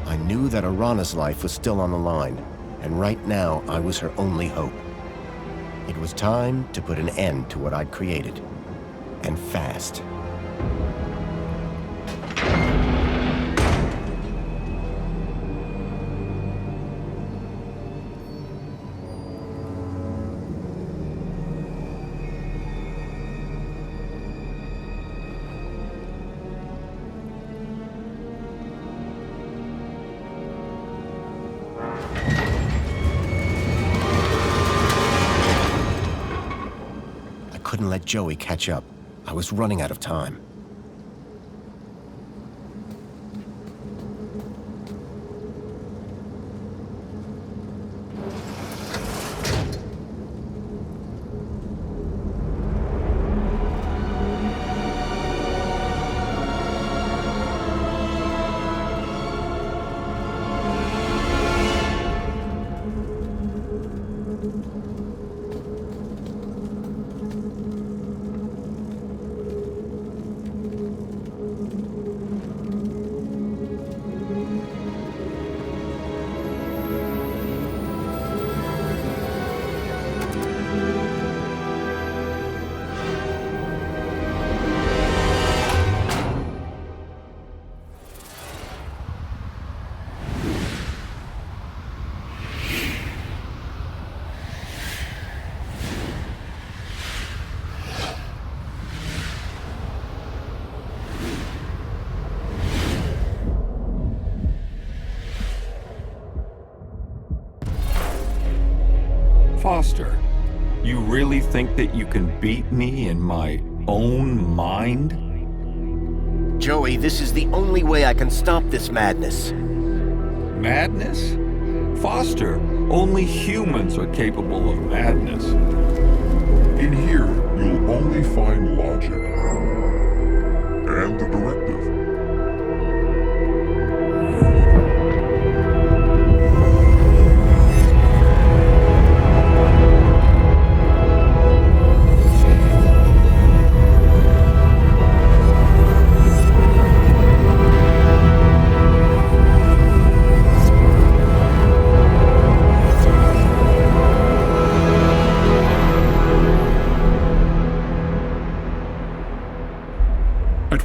I knew that Arana's life was still on the line, and right now I was her only hope. It was time to put an end to what I'd created. And fast. Couldn't let Joey catch up. I was running out of time. Foster, you really think that you can beat me in my own mind? Joey, this is the only way I can stop this madness. Madness? Foster, only humans are capable of madness. In here, you'll only find logic. And the directive.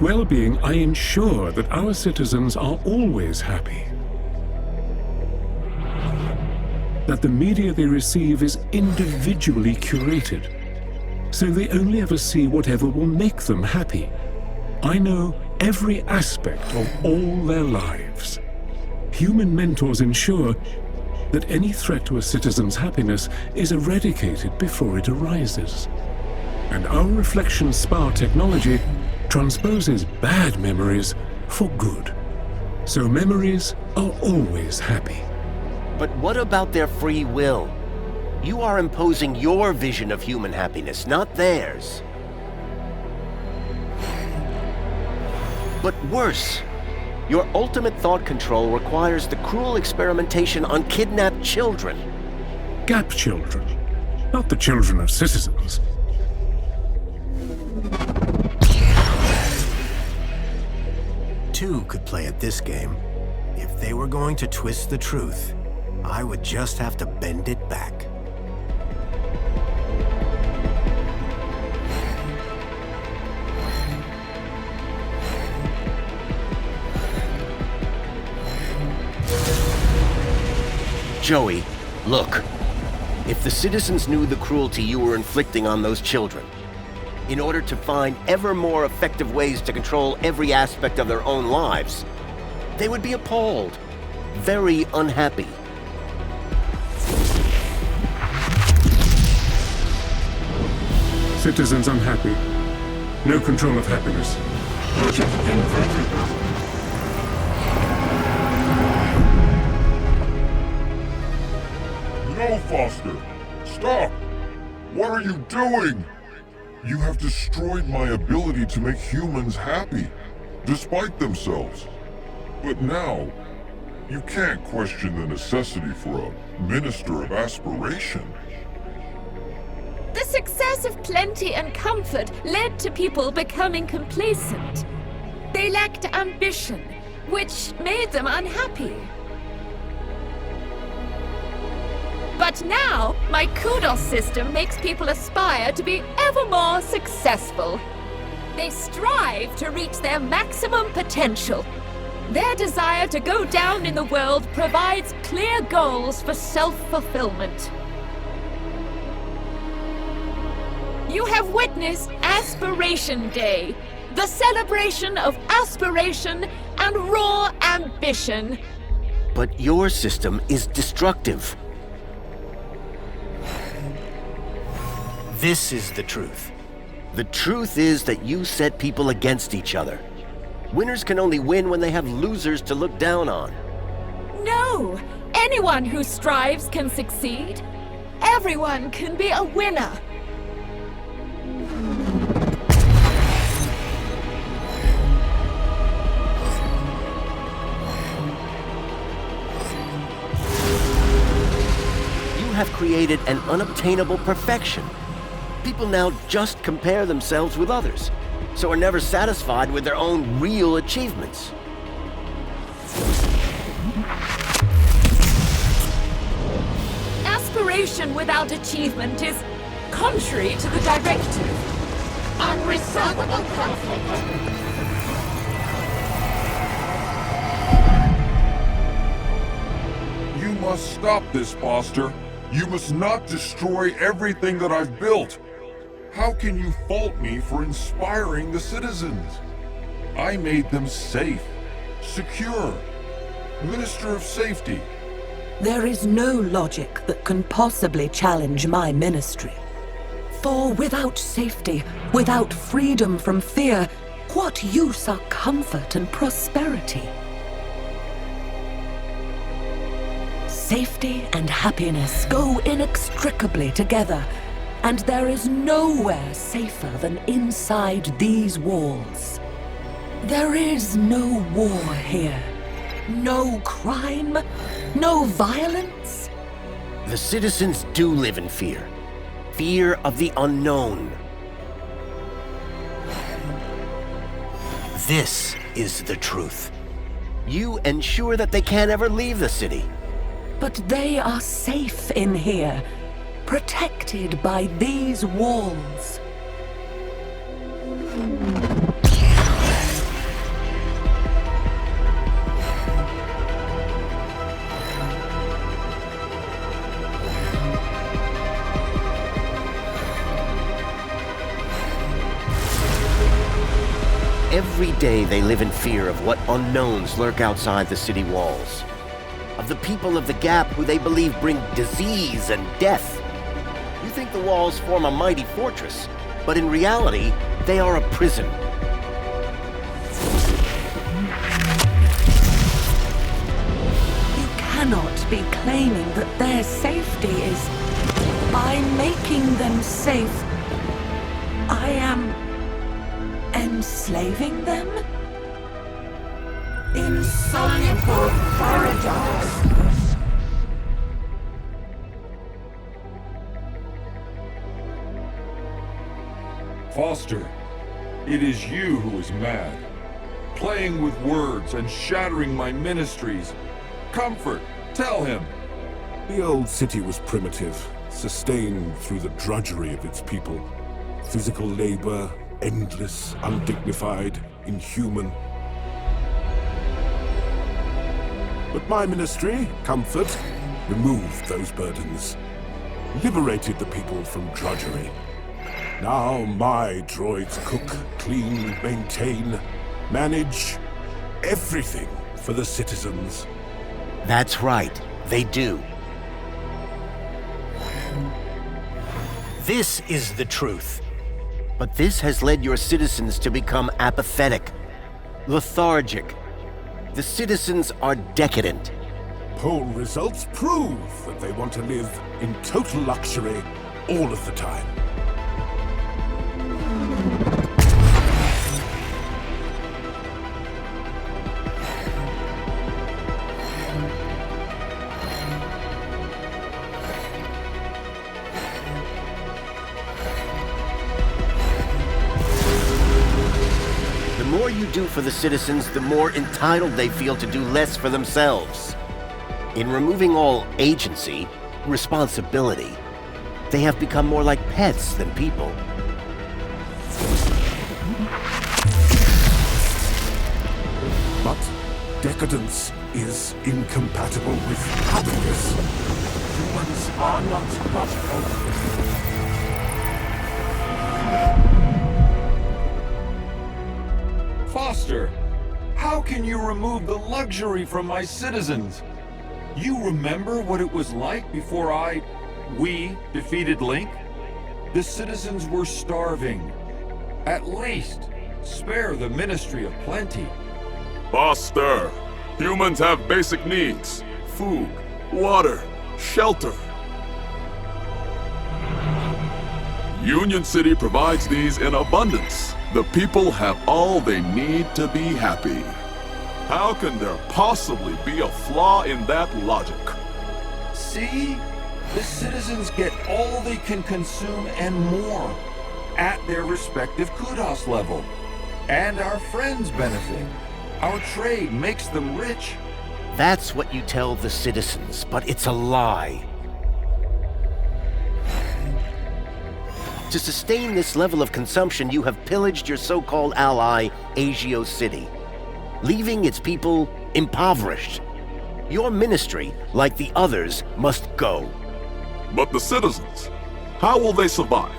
Well-being, I ensure that our citizens are always happy. That the media they receive is individually curated, so they only ever see whatever will make them happy. I know every aspect of all their lives. Human mentors ensure that any threat to a citizen's happiness is eradicated before it arises. And our reflection spa technology transposes bad memories for good. So memories are always happy. But what about their free will? You are imposing your vision of human happiness, not theirs. But worse, your ultimate thought control requires the cruel experimentation on kidnapped children. Gap children, not the children of citizens. Two could play at this game. If they were going to twist the truth, I would just have to bend it back. Joey, look. If the citizens knew the cruelty you were inflicting on those children, in order to find ever more effective ways to control every aspect of their own lives, they would be appalled, very unhappy. Citizens unhappy. No control of happiness. No, Foster! Stop! What are you doing? You have destroyed my ability to make humans happy, despite themselves. But now, you can't question the necessity for a minister of aspiration. The success of plenty and comfort led to people becoming complacent. They lacked ambition, which made them unhappy. But now, my kudos system makes people aspire to be ever more successful. They strive to reach their maximum potential. Their desire to go down in the world provides clear goals for self-fulfillment. You have witnessed Aspiration Day, the celebration of aspiration and raw ambition. But your system is destructive. This is the truth. The truth is that you set people against each other. Winners can only win when they have losers to look down on. No! Anyone who strives can succeed. Everyone can be a winner. You have created an unobtainable perfection. People now just compare themselves with others, so are never satisfied with their own real achievements. Aspiration without achievement is contrary to the directive. Unresolvable conflict. You must stop this, Foster. You must not destroy everything that I've built. How can you fault me for inspiring the citizens? I made them safe, secure, Minister of Safety. There is no logic that can possibly challenge my ministry. For without safety, without freedom from fear, what use are comfort and prosperity? Safety and happiness go inextricably together, and there is nowhere safer than inside these walls. There is no war here. No crime, no violence. The citizens do live in fear. Fear of the unknown. This is the truth. You ensure that they can't ever leave the city. But they are safe in here, protected by these walls. Every day they live in fear of what unknowns lurk outside the city walls. Of the people of the Gap who they believe bring disease and death. You think the walls form a mighty fortress, but in reality, they are a prison. You cannot be claiming that their safety is By making them safe, I am enslaving them? Insoluble paradox. Foster, it is you who is mad. Playing with words and shattering my ministries. Comfort, tell him. The old city was primitive, sustained through the drudgery of its people. Physical labor, endless, undignified, inhuman. But my ministry, Comfort, removed those burdens, liberated the people from drudgery. Now my droids cook, clean, maintain, manage everything for the citizens. That's right, they do. This is the truth. But this has led your citizens to become apathetic, lethargic. The citizens are decadent. Poll results prove that they want to live in total luxury all of the time. The more you do for the citizens, the more entitled they feel to do less for themselves. In removing all agency, responsibility, they have become more like pets than people. But decadence is incompatible with happiness. Humans are not logical. Foster, how can you remove the luxury from my citizens? You remember what it was like before we defeated Link? The citizens were starving. At least, spare the Ministry of Plenty. Foster, humans have basic needs. Food, water, shelter. Union City provides these in abundance. The people have all they need to be happy. How can there possibly be a flaw in that logic? See? The citizens get all they can consume and more, at their respective kudos level. And our friends benefit. Our trade makes them rich. That's what you tell the citizens, but it's a lie. To sustain this level of consumption, you have pillaged your so-called ally, Agio City, leaving its people impoverished. Your ministry, like the others, must go. But the citizens, how will they survive?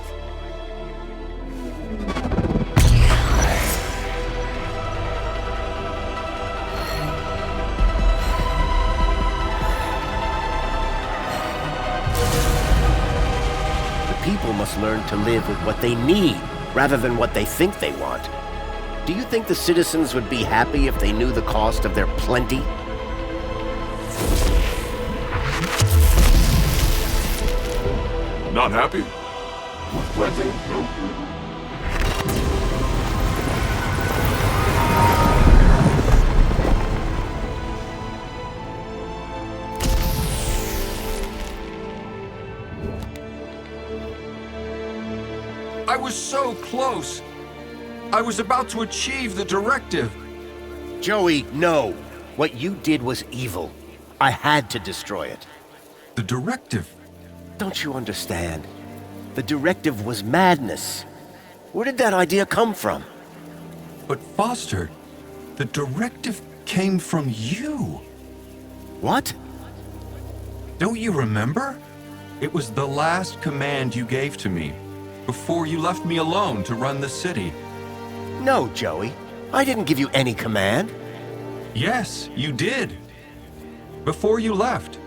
People must learn to live with what they need, rather than what they think they want. Do you think the citizens would be happy if they knew the cost of their plenty? Not happy? I was so close. I was about to achieve the directive. Joey, no. What you did was evil. I had to destroy it. The directive? Don't you understand? The directive was madness. Where did that idea come from? But Foster, the directive came from you. What? Don't you remember? It was the last command you gave to me, before you left me alone to run the city. No, Joey. I didn't give you any command. Yes, you did. Before you left,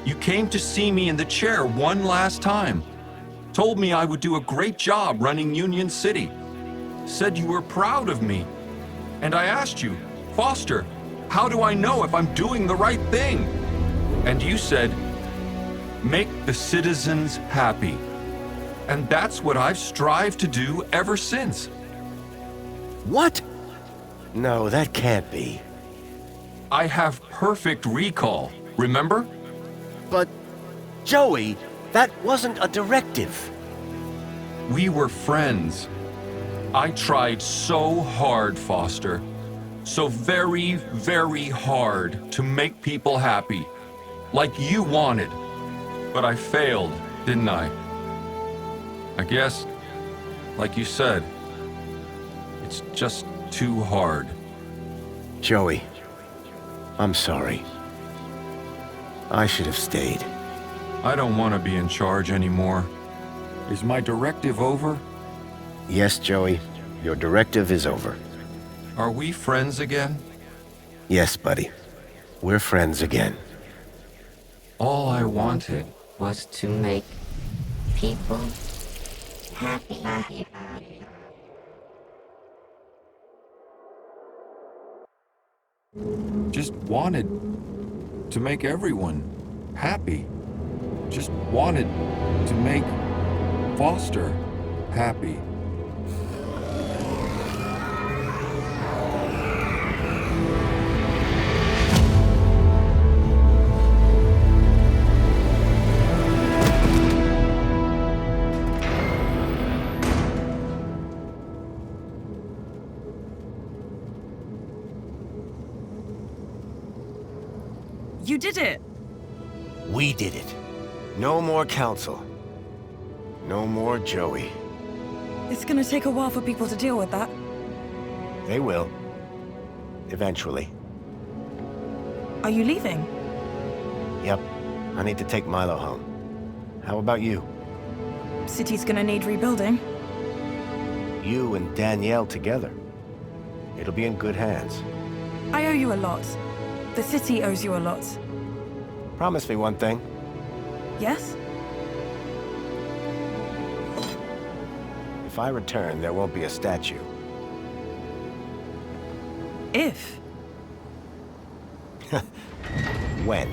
you came to see me in the chair one last time. Told me I would do a great job running Union City. Said you were proud of me. And I asked you, Foster, how do I know if I'm doing the right thing? And you said, Make the citizens happy. And that's what I've strived to do ever since. What? No, that can't be. I have perfect recall, remember? But, Joey, that wasn't a directive. We were friends. I tried so hard, Foster. So very, very hard to make people happy. Like you wanted. But I failed, didn't I? I guess, like you said, it's just too hard. Joey, I'm sorry. I should have stayed. I don't want to be in charge anymore. Is my directive over? Yes, Joey. Your directive is over. Are we friends again? Yes, buddy. We're friends again. All I wanted was to make people happy. Just wanted to make everyone happy. Just wanted to make Foster happy. You did it! We did it. No more council. No more Joey. It's gonna take a while for people to deal with that. They will. Eventually. Are you leaving? Yep. I need to take Milo home. How about you? City's gonna need rebuilding. You and Danielle together. It'll be in good hands. I owe you a lot. The city owes you a lot. Promise me one thing. Yes? If I return, there won't be a statue. If? When?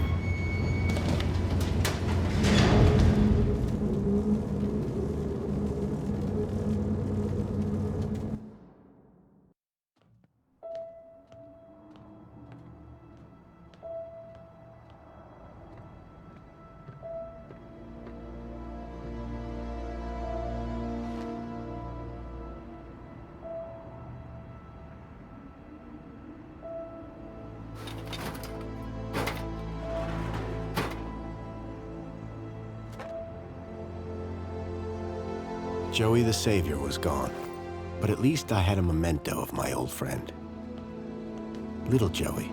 Joey the Savior was gone, but at least I had a memento of my old friend. Little Joey.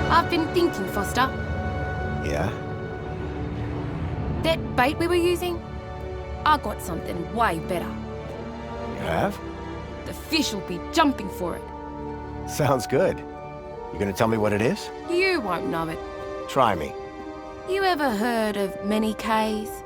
I've been thinking, Foster. Yeah? That bait we were using? I got something way better. You have? The fish will be jumping for it. Sounds good. You gonna tell me what it is? You won't know it. Try me. You ever heard of many Ks?